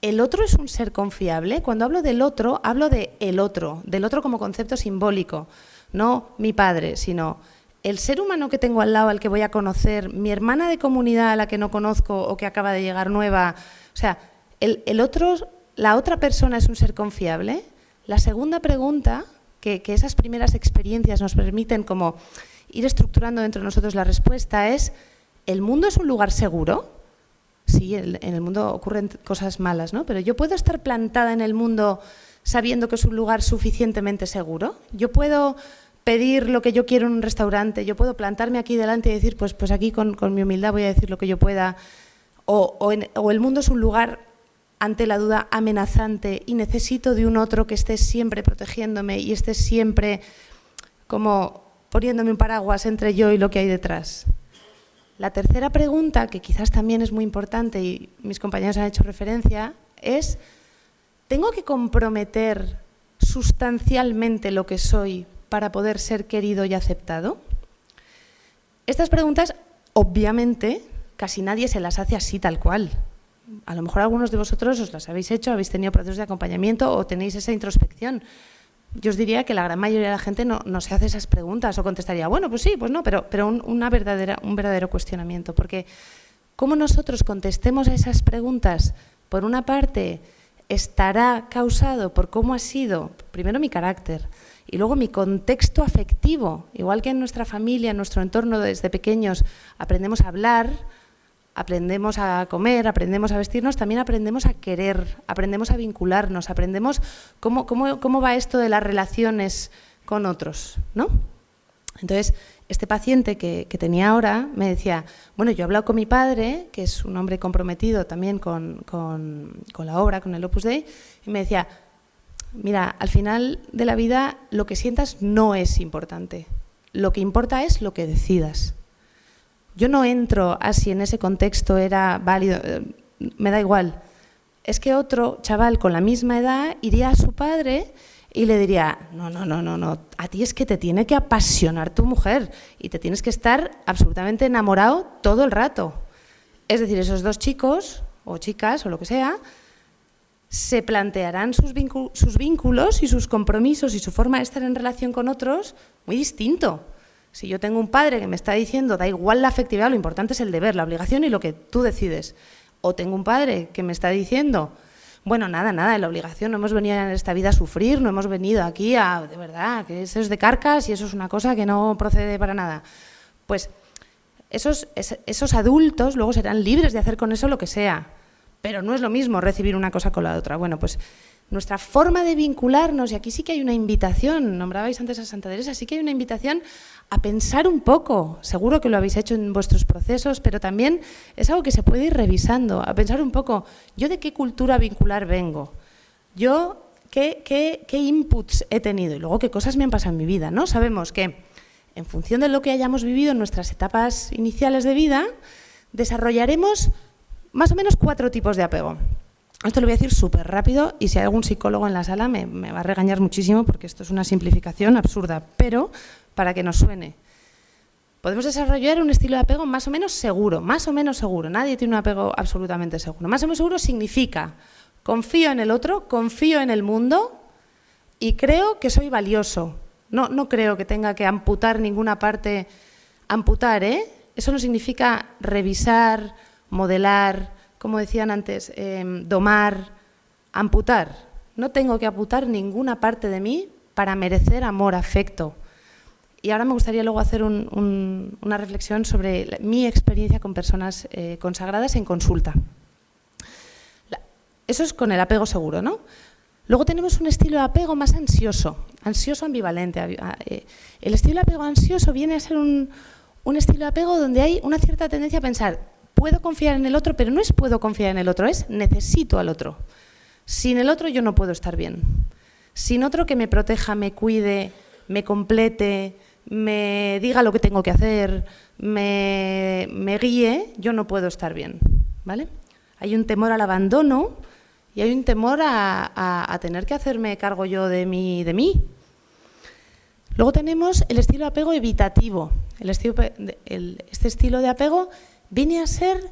¿el otro es un ser confiable? Cuando hablo del otro, hablo de el otro, del otro como concepto simbólico, no mi padre, sino el ser humano que tengo al lado, al que voy a conocer, mi hermana de comunidad a la que no conozco o que acaba de llegar nueva. O sea, el otro, la otra persona es un ser confiable. La segunda pregunta, que esas primeras experiencias nos permiten como ir estructurando dentro de nosotros la respuesta es, ¿el mundo es un lugar seguro? sí, en el mundo ocurren cosas malas, ¿no? Pero yo puedo estar plantada en el mundo sabiendo que es un lugar suficientemente seguro. Yo puedo pedir lo que yo quiero en un restaurante, yo puedo plantarme aquí delante y decir, pues aquí con mi humildad voy a decir lo que yo pueda. O el mundo es un lugar, ante la duda, amenazante y necesito de un otro que esté siempre protegiéndome y esté siempre como poniéndome un paraguas entre yo y lo que hay detrás. La tercera pregunta, que quizás también es muy importante y mis compañeros han hecho referencia, es: ¿tengo que comprometer sustancialmente lo que soy para poder ser querido y aceptado? Estas preguntas, obviamente, casi nadie se las hace así tal cual. A lo mejor algunos de vosotros os las habéis hecho, habéis tenido procesos de acompañamiento o tenéis esa introspección. Yo os diría que la gran mayoría de la gente no se hace esas preguntas o contestaría, bueno, pues sí, pues no, pero un verdadero cuestionamiento. Porque cómo nosotros contestemos a esas preguntas, por una parte, estará causado por cómo ha sido, primero, mi carácter y luego mi contexto afectivo. Igual que en nuestra familia, en nuestro entorno desde pequeños aprendemos a hablar, aprendemos a comer, aprendemos a vestirnos, también aprendemos a querer, aprendemos a vincularnos, aprendemos cómo va esto de las relaciones con otros, ¿no? Entonces, este paciente que tenía ahora me decía, bueno, yo he hablado con mi padre, que es un hombre comprometido también con la obra, con el Opus Dei, y me decía, mira, al final de la vida lo que sientas no es importante, lo que importa es lo que decidas. Yo no entro a si en ese contexto era válido, me da igual. Es que otro chaval con la misma edad iría a su padre y le diría, no, a ti es que te tiene que apasionar tu mujer y te tienes que estar absolutamente enamorado todo el rato. Es decir, esos dos chicos o chicas o lo que sea se plantearán sus vínculos y sus compromisos y su forma de estar en relación con otros muy distinto. Si yo tengo un padre que me está diciendo, da igual la afectividad, lo importante es el deber, la obligación y lo que tú decides. O tengo un padre que me está diciendo, bueno, nada, en la obligación, no hemos venido en esta vida a sufrir, no hemos venido aquí de verdad, que eso es de carcas y eso es una cosa que no procede para nada. Pues esos adultos luego serán libres de hacer con eso lo que sea, pero no es lo mismo recibir una cosa con la otra. Bueno, pues nuestra forma de vincularnos, y aquí sí que hay una invitación, nombrabais antes a Santa Teresa, sí que hay una invitación a pensar un poco, seguro que lo habéis hecho en vuestros procesos, pero también es algo que se puede ir revisando, a pensar un poco, ¿yo de qué cultura vincular vengo? ¿Yo qué inputs he tenido? Y luego qué cosas me han pasado en mi vida, ¿no? Sabemos que en función de lo que hayamos vivido en nuestras etapas iniciales de vida, desarrollaremos más o menos 4 tipos de apego. Esto lo voy a decir súper rápido y si hay algún psicólogo en la sala me va a regañar muchísimo porque esto es una simplificación absurda, pero para que nos suene. Podemos desarrollar un estilo de apego más o menos seguro, nadie tiene un apego absolutamente seguro. Más o menos seguro significa confío en el otro, confío en el mundo y creo que soy valioso. No creo que tenga que amputar ninguna parte, Eso no significa revisar, modelar, como decían antes, domar, amputar. No tengo que amputar ninguna parte de mí para merecer amor, afecto. Y ahora me gustaría luego hacer una reflexión sobre mi experiencia con personas consagradas en consulta. Eso es con el apego seguro, ¿no? Luego tenemos un estilo de apego más ansioso ambivalente. El estilo de apego ansioso viene a ser un estilo de apego donde hay una cierta tendencia a pensar puedo confiar en el otro, pero no es puedo confiar en el otro, es necesito al otro. Sin el otro yo no puedo estar bien. Sin otro que me proteja, me cuide, me complete, me diga lo que tengo que hacer, me guíe, yo no puedo estar bien, ¿vale? Hay un temor al abandono y hay un temor a tener que hacerme cargo yo de mí. Luego tenemos el estilo de apego evitativo. Este estilo de apego viene a ser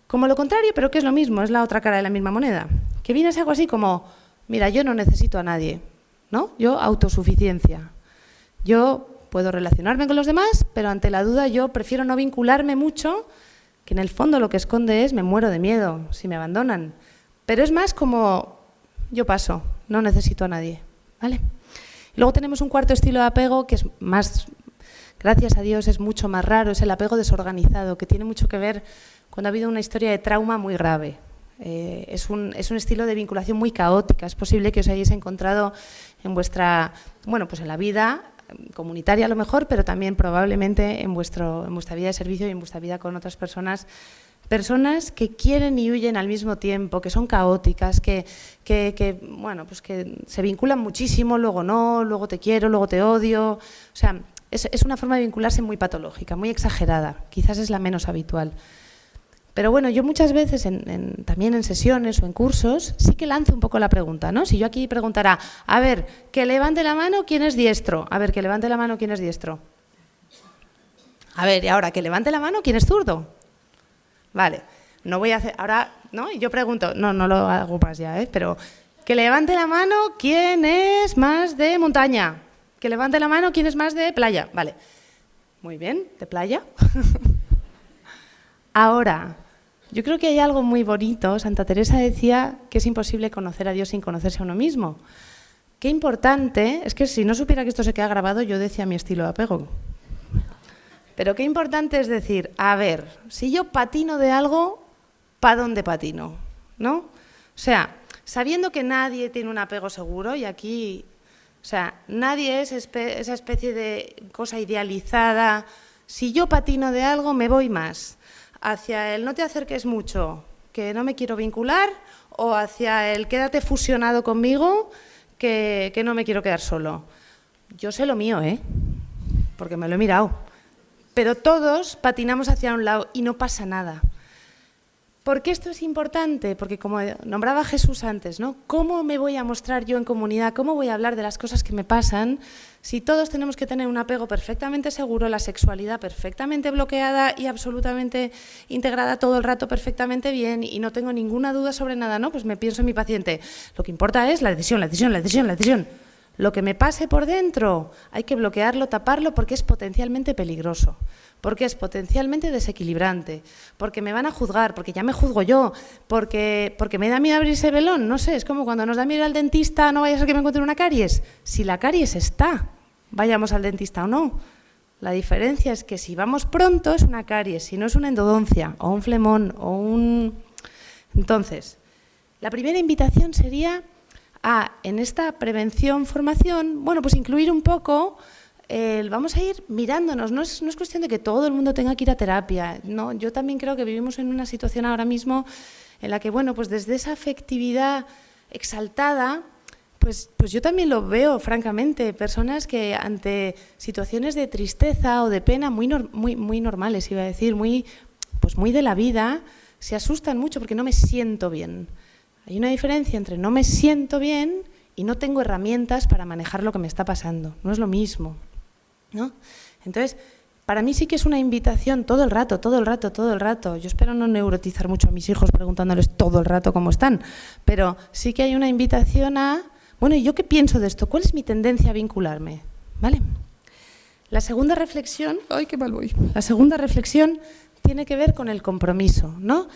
como lo contrario, pero que es lo mismo, es la otra cara de la misma moneda. Que viene a ser algo así como, mira, yo no necesito a nadie, ¿no? Yo autosuficiencia. Yo puedo relacionarme con los demás, pero ante la duda yo prefiero no vincularme mucho, que en el fondo lo que esconde es me muero de miedo si me abandonan. Pero es más como yo paso, no necesito a nadie, ¿vale? Y luego tenemos un cuarto estilo de apego que es más gracias a Dios, es mucho más raro, es el apego desorganizado, que tiene mucho que ver cuando ha habido una historia de trauma muy grave. Es un estilo de vinculación muy caótica. Es posible que os hayáis encontrado en vuestra, bueno, pues en la vida comunitaria a lo mejor, pero también probablemente en vuestra vida de servicio y en vuestra vida con otras personas que quieren y huyen al mismo tiempo, que son caóticas, que bueno, pues que se vinculan muchísimo, luego no, luego te quiero, luego te odio. O sea, es una forma de vincularse muy patológica, muy exagerada, quizás es la menos habitual. Pero bueno, yo muchas veces, también en sesiones o en cursos, sí que lanzo un poco la pregunta, ¿no? Si yo aquí preguntara, a ver, que levante la mano, ¿quién es diestro? A ver, que levante la mano, ¿quién es diestro? A ver, y ahora, que levante la mano, ¿quién es zurdo? Vale, no voy a hacer, ahora, ¿no? Y yo pregunto, no lo hago más ya, pero que levante la mano, ¿quién es más de montaña? Que levante la mano, ¿quién es más de playa? Vale, muy bien, ¿de playa? Ahora, yo creo que hay algo muy bonito. Santa Teresa decía que es imposible conocer a Dios sin conocerse a uno mismo. Qué importante, es que si no supiera que esto se queda grabado, yo decía mi estilo de apego. Pero qué importante es decir, a ver, si yo patino de algo, ¿para dónde patino? ¿No? O sea, sabiendo que nadie tiene un apego seguro, y aquí, o sea, nadie es esa especie de cosa idealizada. Si yo patino de algo, me voy más hacia el no te acerques mucho, que no me quiero vincular, o hacia el quédate fusionado conmigo, que no me quiero quedar solo. Yo sé lo mío, porque me lo he mirado. Pero todos patinamos hacia un lado y no pasa nada. ¿Por qué esto es importante? Porque como nombraba Jesús antes, ¿no? ¿Cómo me voy a mostrar yo en comunidad? ¿Cómo voy a hablar de las cosas que me pasan si todos tenemos que tener un apego perfectamente seguro, la sexualidad perfectamente bloqueada y absolutamente integrada todo el rato perfectamente bien y no tengo ninguna duda sobre nada, ¿no? Pues me pienso en mi paciente. Lo que importa es la decisión, la decisión, la decisión, la decisión. Lo que me pase por dentro hay que bloquearlo, taparlo, porque es potencialmente peligroso, porque es potencialmente desequilibrante, porque me van a juzgar, porque ya me juzgo yo, porque me da miedo abrirse el velón. No sé, es como cuando nos da miedo al dentista, no vaya a ser que me encuentre una caries. Si la caries está, vayamos al dentista o no. La diferencia es que si vamos pronto es una caries, si no es una endodoncia o un flemón o un... Entonces, la primera invitación sería en esta prevención, formación, bueno, pues incluir un poco, vamos a ir mirándonos, no es cuestión de que todo el mundo tenga que ir a terapia, no, yo también creo que vivimos en una situación ahora mismo en la que, bueno, pues desde esa afectividad exaltada, pues yo también lo veo, francamente, personas que ante situaciones de tristeza o de pena muy normales, iba a decir, muy de la vida, se asustan mucho porque no me siento bien. Hay una diferencia entre no me siento bien y no tengo herramientas para manejar lo que me está pasando. No es lo mismo, ¿no? Entonces, para mí sí que es una invitación todo el rato, todo el rato, todo el rato. Yo espero no neurotizar mucho a mis hijos preguntándoles todo el rato cómo están, pero sí que hay una invitación a, bueno, ¿y yo qué pienso de esto? ¿Cuál es mi tendencia a vincularme? ¿Vale? La segunda reflexión, ¡ay, qué mal voy! La segunda reflexión tiene que ver con el compromiso, ¿no?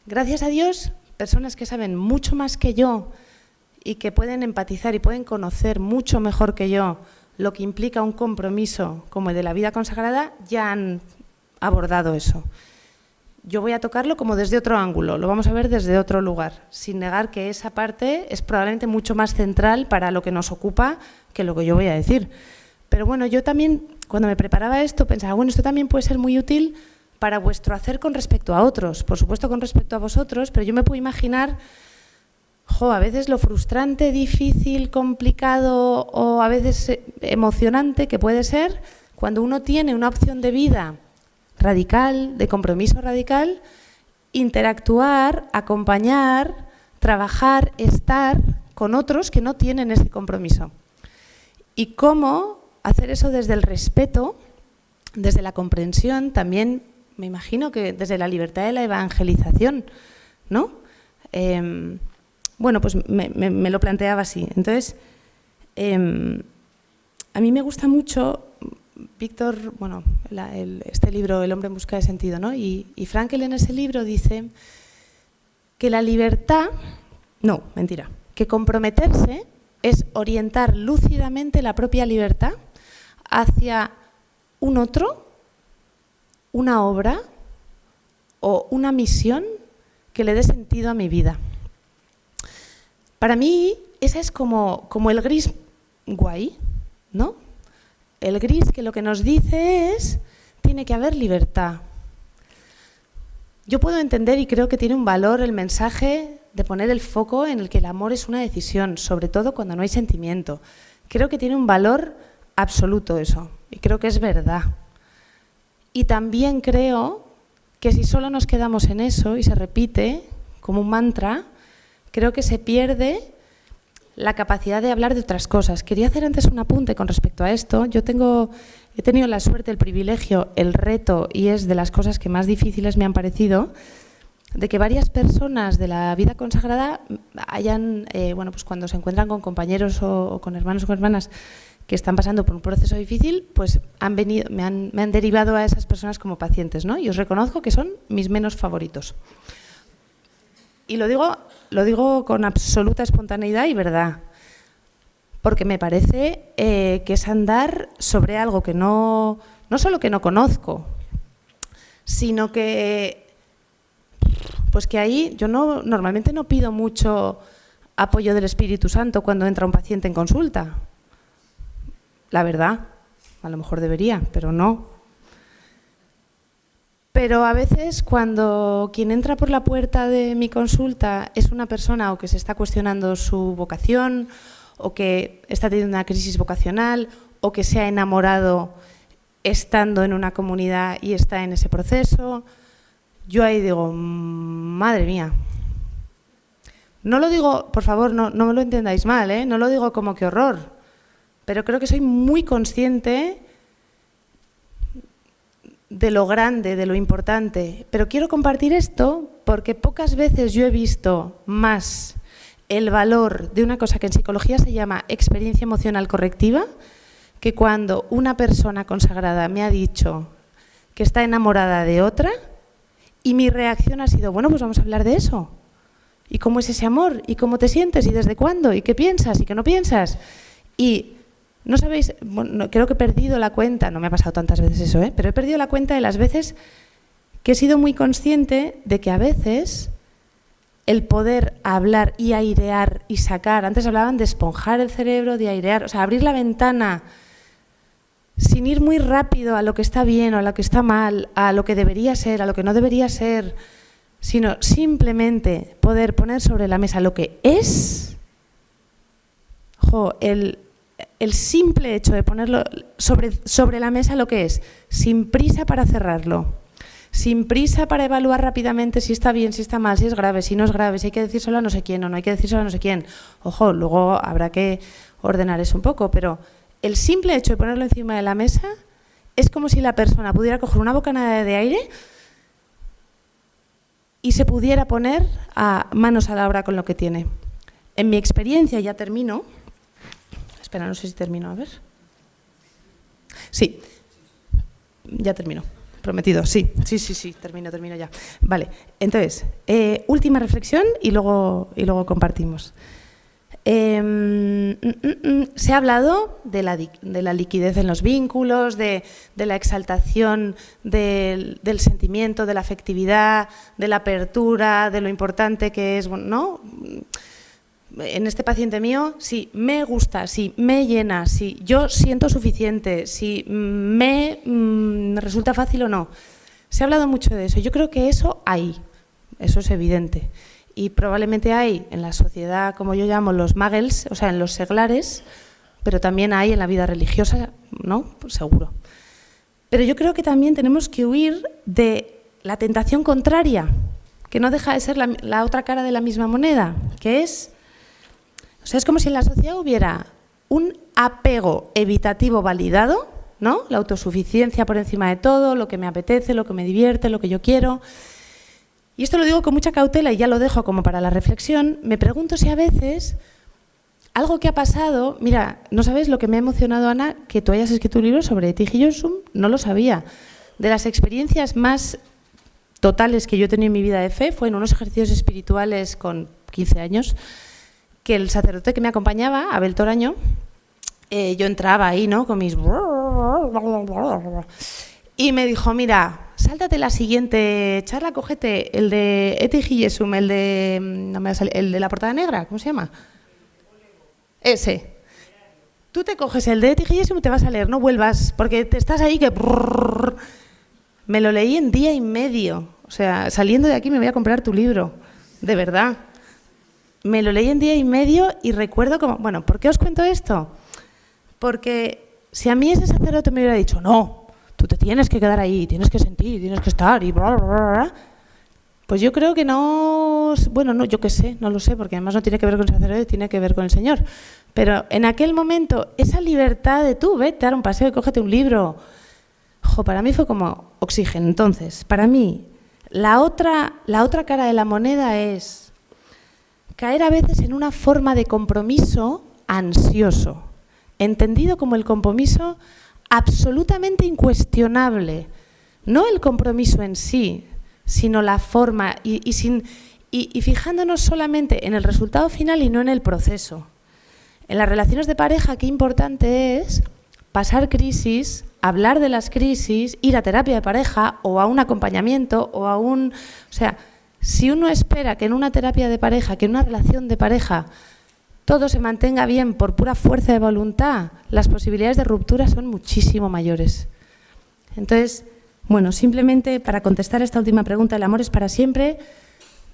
Gracias a Dios, personas que saben mucho más que yo y que pueden empatizar y pueden conocer mucho mejor que yo lo que implica un compromiso como el de la vida consagrada, ya han abordado eso. Yo voy a tocarlo como desde otro ángulo, lo vamos a ver desde otro lugar, sin negar que esa parte es probablemente mucho más central para lo que nos ocupa que lo que yo voy a decir. Pero bueno, yo también, cuando me preparaba esto, pensaba, bueno, esto también puede ser muy útil para vuestro hacer con respecto a otros, por supuesto con respecto a vosotros, pero yo me puedo imaginar, a veces lo frustrante, difícil, complicado o a veces emocionante que puede ser cuando uno tiene una opción de vida radical, de compromiso radical, interactuar, acompañar, trabajar, estar con otros que no tienen ese compromiso. Y cómo hacer eso desde el respeto, desde la comprensión, también me imagino que desde la libertad de la evangelización, ¿no? Bueno, pues me lo planteaba así. Entonces, a mí me gusta mucho, Víctor, bueno, este libro, El hombre en busca de sentido, ¿no? Y Frankl en ese libro dice que la libertad, no, mentira, que comprometerse es orientar lúcidamente la propia libertad hacia un otro, una obra o una misión que le dé sentido a mi vida. Para mí, esa es como el gris guay, ¿no? El gris que lo que nos dice es, tiene que haber libertad. Yo puedo entender y creo que tiene un valor el mensaje de poner el foco en el que el amor es una decisión, sobre todo cuando no hay sentimiento. Creo que tiene un valor absoluto eso, y creo que es verdad. Y también creo que si solo nos quedamos en eso y se repite como un mantra, creo que se pierde la capacidad de hablar de otras cosas. Quería hacer antes un apunte con respecto a esto. He tenido la suerte, el privilegio, el reto, y es de las cosas que más difíciles me han parecido, de que varias personas de la vida consagrada hayan, pues cuando se encuentran con compañeros o con hermanos o con hermanas que están pasando por un proceso difícil, pues me han derivado a esas personas como pacientes, ¿no? Y os reconozco que son mis menos favoritos. Y lo digo con absoluta espontaneidad y verdad, porque me parece que es andar sobre algo que no solo que no conozco, sino que, pues que ahí yo normalmente no pido mucho apoyo del Espíritu Santo cuando entra un paciente en consulta. La verdad, a lo mejor debería, pero no. Pero a veces cuando quien entra por la puerta de mi consulta es una persona o que se está cuestionando su vocación o que está teniendo una crisis vocacional o que se ha enamorado estando en una comunidad y está en ese proceso, yo ahí digo, madre mía. No lo digo, por favor, no me lo entendáis mal, ¿eh? No lo digo como que horror, pero creo que soy muy consciente de lo grande, de lo importante. Pero quiero compartir esto porque pocas veces yo he visto más el valor de una cosa que en psicología se llama experiencia emocional correctiva, que cuando una persona consagrada me ha dicho que está enamorada de otra y mi reacción ha sido, bueno, pues vamos a hablar de eso. ¿Y cómo es ese amor? ¿Y cómo te sientes? ¿Y desde cuándo? ¿Y qué piensas? ¿Y qué no piensas? Y no sabéis, bueno, creo que he perdido la cuenta, no me ha pasado tantas veces eso, pero he perdido la cuenta de las veces que he sido muy consciente de que a veces el poder hablar y airear y sacar, antes hablaban de esponjar el cerebro, de airear, o sea, abrir la ventana sin ir muy rápido a lo que está bien o a lo que está mal, a lo que debería ser, a lo que no debería ser, sino simplemente poder poner sobre la mesa lo que es, el simple hecho de ponerlo sobre la mesa lo que es, sin prisa para cerrarlo, sin prisa para evaluar rápidamente si está bien, si está mal, si es grave, si no es grave, si hay que decírselo a no sé quién o no hay que decírselo a no sé quién. Ojo, luego habrá que ordenar eso un poco, pero el simple hecho de ponerlo encima de la mesa es como si la persona pudiera coger una bocanada de aire y se pudiera poner a manos a la obra con lo que tiene. En mi experiencia, ya termino. Espera, no sé si termino, a ver. Sí, ya termino. Prometido, sí, termino ya. Vale, entonces, última reflexión y luego compartimos. Se ha hablado de la liquidez en los vínculos, de la exaltación del sentimiento, de la afectividad, de la apertura, de lo importante que es, ¿no? En este paciente mío, si me gusta, si me llena, si yo siento suficiente, si me resulta fácil o no. Se ha hablado mucho de eso. Yo creo que eso es evidente. Y probablemente hay en la sociedad, como yo llamo, los muggles, o sea, en los seglares, pero también hay en la vida religiosa, ¿no? Pues seguro. Pero yo creo que también tenemos que huir de la tentación contraria, que no deja de ser la otra cara de la misma moneda, que es... O sea, es como si en la sociedad hubiera un apego evitativo validado, ¿no? La autosuficiencia por encima de todo, lo que me apetece, lo que me divierte, lo que yo quiero. Y esto lo digo con mucha cautela y ya lo dejo como para la reflexión. Me pregunto si a veces algo que ha pasado... Mira, no sabes lo que me ha emocionado, Ana, que tú hayas escrito un libro sobre T.G. Joshua, no lo sabía. De las experiencias más totales que yo he tenido en mi vida de fe fue en unos ejercicios espirituales con 15 años, que el sacerdote que me acompañaba, Abel Toraño, yo entraba ahí, ¿no? Con mis... Y me dijo, mira, sáltate la siguiente charla, cógete el de Eti Jesum, el de la portada negra, ¿cómo se llama? Ese. Tú te coges el de Eti Jesum y te vas a leer, no vuelvas, porque te estás ahí que... Me lo leí en día y medio. O sea, saliendo de aquí me voy a comprar tu libro, de verdad. Me lo leí en día y medio y recuerdo como... Bueno, ¿por qué os cuento esto? Porque si a mí ese sacerdote me hubiera dicho, no, tú te tienes que quedar ahí, tienes que sentir, tienes que estar y bla, bla, bla, bla, pues yo creo que no... Bueno, no, yo qué sé, no lo sé, porque además no tiene que ver con el sacerdote, tiene que ver con el Señor. Pero en aquel momento, esa libertad de tú, vete a dar un paseo y cógete un libro, para mí fue como oxígeno. Entonces, para mí, la otra cara de la moneda es caer a veces en una forma de compromiso ansioso, entendido como el compromiso absolutamente incuestionable, no el compromiso en sí, sino la forma y fijándonos solamente en el resultado final y no en el proceso. En las relaciones de pareja, qué importante es pasar crisis, hablar de las crisis, ir a terapia de pareja o a un acompañamiento o a un... O sea, si uno espera que en una terapia de pareja, que en una relación de pareja todo se mantenga bien por pura fuerza de voluntad, las posibilidades de ruptura son muchísimo mayores. Entonces, bueno, simplemente para contestar esta última pregunta, ¿el amor es para siempre?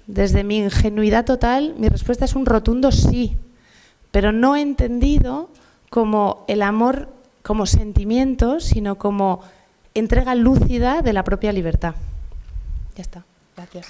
Desde mi ingenuidad total, mi respuesta es un rotundo sí, pero no entendido como el amor como sentimiento, sino como entrega lúcida de la propia libertad. Ya está. Gracias.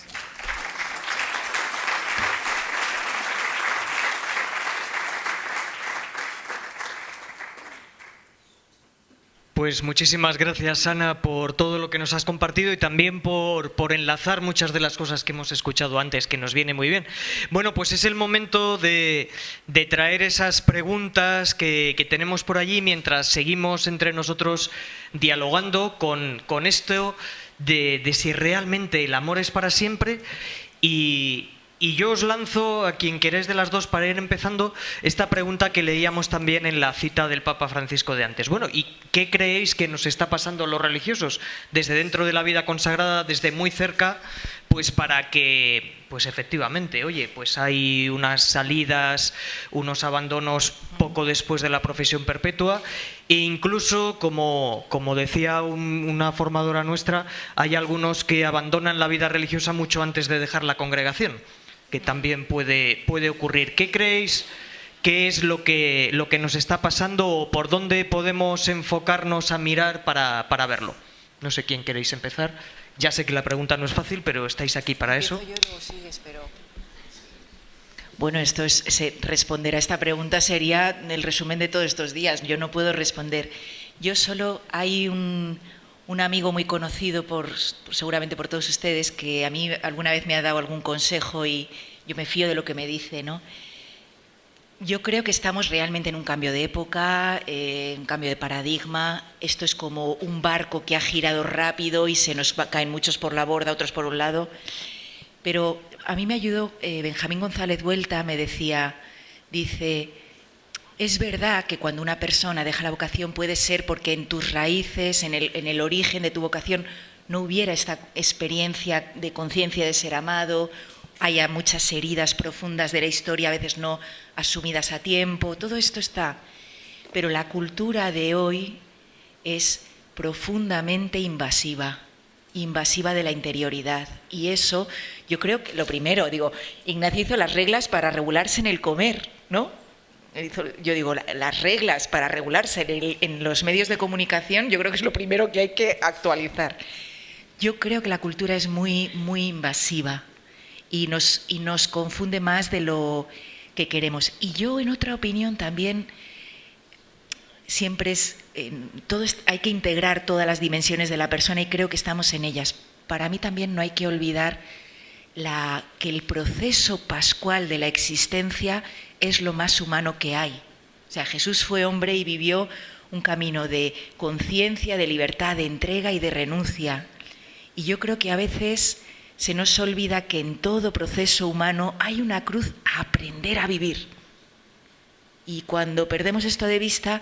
Pues muchísimas gracias, Ana, por todo lo que nos has compartido y también por enlazar muchas de las cosas que hemos escuchado antes, que nos viene muy bien. Bueno, pues es el momento de traer esas preguntas que tenemos por allí mientras seguimos entre nosotros dialogando con esto de si realmente el amor es para siempre. Y yo os lanzo, a quien queréis de las dos, para ir empezando, esta pregunta que leíamos también en la cita del Papa Francisco de antes. Bueno, ¿y qué creéis que nos está pasando a los religiosos desde dentro de la vida consagrada, desde muy cerca, pues para que, pues efectivamente, oye, pues hay unas salidas, unos abandonos poco después de la profesión perpetua e incluso, como decía una formadora nuestra, hay algunos que abandonan la vida religiosa mucho antes de dejar la congregación, que también puede ocurrir. ¿Qué creéis que es lo que nos está pasando o por dónde podemos enfocarnos a mirar para verlo? No sé quién queréis empezar. Ya sé que la pregunta no es fácil, pero estáis aquí para eso. Bueno, responder a esta pregunta sería el resumen de todos estos días. Yo no puedo responder. Yo solo hay un amigo muy conocido seguramente por todos ustedes, que a mí alguna vez me ha dado algún consejo y yo me fío de lo que me dice, ¿no? Yo creo que estamos realmente en un cambio de época, un cambio de paradigma. Esto es como un barco que ha girado rápido y se nos caen muchos por la borda, otros por un lado. Pero a mí me ayudó Benjamín González Vuelta, me decía, dice... Es verdad que cuando una persona deja la vocación puede ser porque en tus raíces, en el origen de tu vocación, no hubiera esta experiencia de conciencia de ser amado, haya muchas heridas profundas de la historia, a veces no asumidas a tiempo, todo esto está. Pero la cultura de hoy es profundamente invasiva de la interioridad. Y eso, yo creo que lo primero, Ignacio hizo las reglas para regularse en el comer, ¿no? Yo digo, las reglas para regularse en los medios de comunicación, yo creo que es lo primero que hay que actualizar. Yo creo que la cultura es muy, muy invasiva y nos confunde más de lo que queremos. Y yo, en otra opinión, también siempre hay que integrar todas las dimensiones de la persona y creo que estamos en ellas. Para mí también no hay que olvidar que el proceso pascual de la existencia es lo más humano que hay. O sea, Jesús fue hombre y vivió un camino de conciencia, de libertad, de entrega y de renuncia. Y yo creo que a veces se nos olvida que en todo proceso humano hay una cruz a aprender a vivir. Y cuando perdemos esto de vista,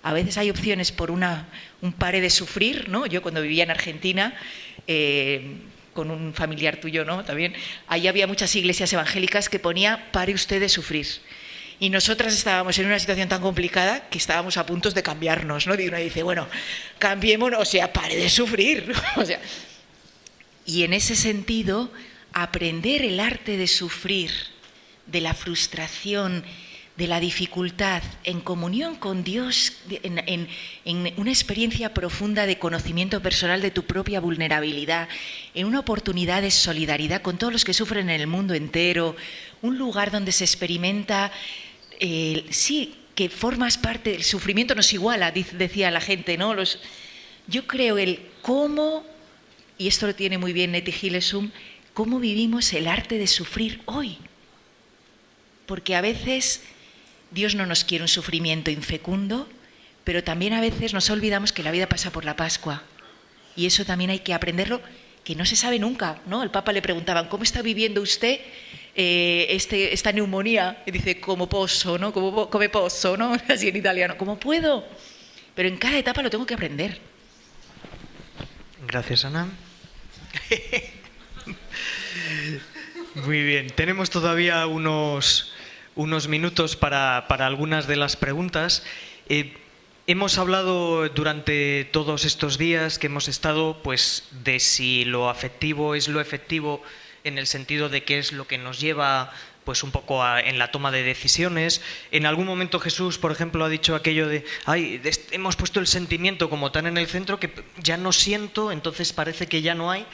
A veces hay opciones por un pare de sufrir, ¿no? Yo cuando vivía en Argentina, con un familiar tuyo, ¿no? También, ahí había muchas iglesias evangélicas que ponía pare usted de sufrir. Y nosotras estábamos en una situación tan complicada que estábamos a punto de cambiarnos, ¿no? Y uno dice, bueno, cambiémonos, o sea, pare de sufrir, ¿no? O sea, y en ese sentido, aprender el arte de sufrir, de la frustración, de la dificultad, en comunión con Dios, en una experiencia profunda de conocimiento personal de tu propia vulnerabilidad, en una oportunidad de solidaridad con todos los que sufren en el mundo entero, un lugar donde se experimenta, sí, que formas parte del sufrimiento, nos iguala, decía la gente, ¿no? Yo creo el cómo, y esto lo tiene muy bien Nettie Hillesum, cómo vivimos el arte de sufrir hoy. Porque a veces Dios no nos quiere un sufrimiento infecundo, pero también a veces nos olvidamos que la vida pasa por la Pascua. Y eso también hay que aprenderlo, que no se sabe nunca, ¿no? Al Papa le preguntaban, ¿cómo está viviendo usted esta neumonía? Y dice, como posso, ¿no? Come posso, ¿no? Así en italiano, ¿cómo puedo? Pero en cada etapa lo tengo que aprender. Gracias, Ana. Muy bien, tenemos todavía unos minutos para algunas de las preguntas. Hemos hablado durante todos estos días que hemos estado, pues, de si lo afectivo es lo efectivo en el sentido de qué es lo que nos lleva, pues, un poco en la toma de decisiones. En algún momento Jesús, por ejemplo, ha dicho aquello de, hemos puesto el sentimiento como tan en el centro que ya no siento, entonces parece que ya no hay,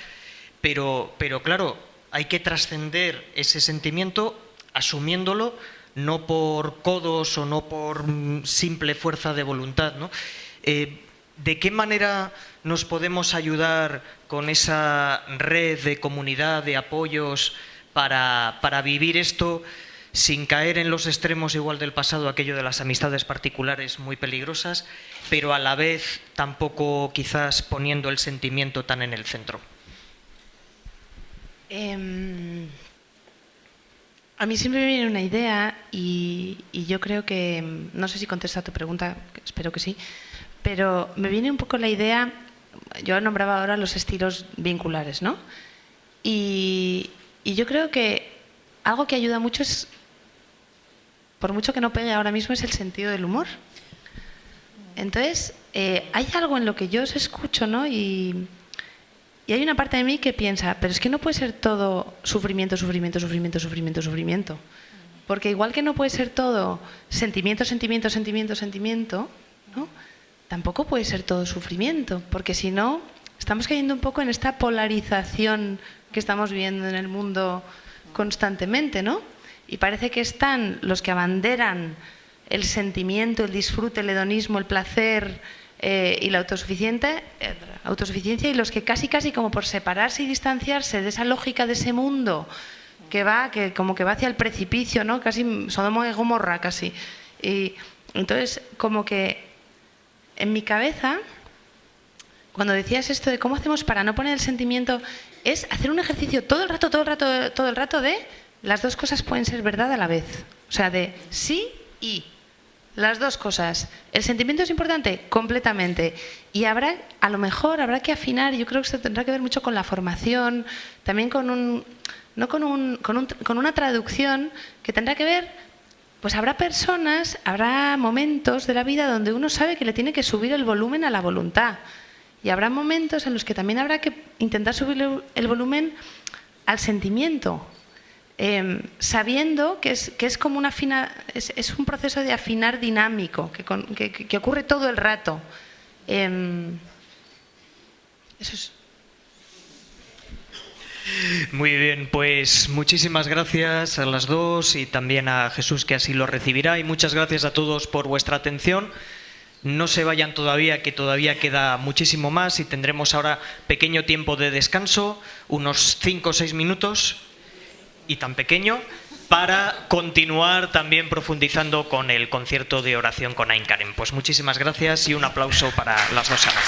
pero claro, hay que trascender ese sentimiento asumiéndolo, no por codos o no por simple fuerza de voluntad, ¿no? ¿De qué manera nos podemos ayudar con esa red de comunidad, de apoyos, para vivir esto sin caer en los extremos igual del pasado, aquello de las amistades particulares muy peligrosas, pero a la vez tampoco quizás poniendo el sentimiento tan en el centro? A mí siempre me viene una idea y yo creo que, no sé si contesta a tu pregunta, espero que sí, pero me viene un poco la idea, yo nombraba ahora los estilos vinculares, ¿no? Y yo creo que algo que ayuda mucho es, por mucho que no pegue ahora mismo, es el sentido del humor. Entonces, hay algo en lo que yo os escucho, ¿no? Y hay una parte de mí que piensa, pero es que no puede ser todo sufrimiento, sufrimiento, sufrimiento, sufrimiento, sufrimiento. Porque igual que no puede ser todo sentimiento, sentimiento, sentimiento, sentimiento, ¿no? Tampoco puede ser todo sufrimiento, porque si no, estamos cayendo un poco en esta polarización que estamos viendo en el mundo constantemente, ¿no? Y parece que están los que abanderan el sentimiento, el disfrute, el hedonismo, el placer, y la autosuficiencia, y los que casi como por separarse y distanciarse de esa lógica de ese mundo que como que va hacia el precipicio, ¿no? Casi Sodoma y Gomorra casi. Y entonces, como que en mi cabeza, cuando decías esto de cómo hacemos para no poner el sentimiento, es hacer un ejercicio todo el rato de las dos cosas pueden ser verdad a la vez. O sea, de sí y las dos cosas. ¿El sentimiento es importante? Completamente. Y a lo mejor habrá que afinar, yo creo que esto tendrá que ver mucho con la formación, también con una traducción que tendrá que ver, pues habrá momentos de la vida donde uno sabe que le tiene que subir el volumen a la voluntad. Y habrá momentos en los que también habrá que intentar subir el volumen al sentimiento. Sabiendo que es como es un proceso de afinar dinámico que ocurre todo el rato. Eso es. Muy bien, pues muchísimas gracias a las dos y también a Jesús, que así lo recibirá, y muchas gracias a todos por vuestra atención. No se vayan todavía, que todavía queda muchísimo más y tendremos ahora pequeño tiempo de descanso, unos 5 o 6 minutos. Y tan pequeño, para continuar también profundizando con el concierto de oración con Ain Karim. Pues muchísimas gracias y un aplauso para las dos salas.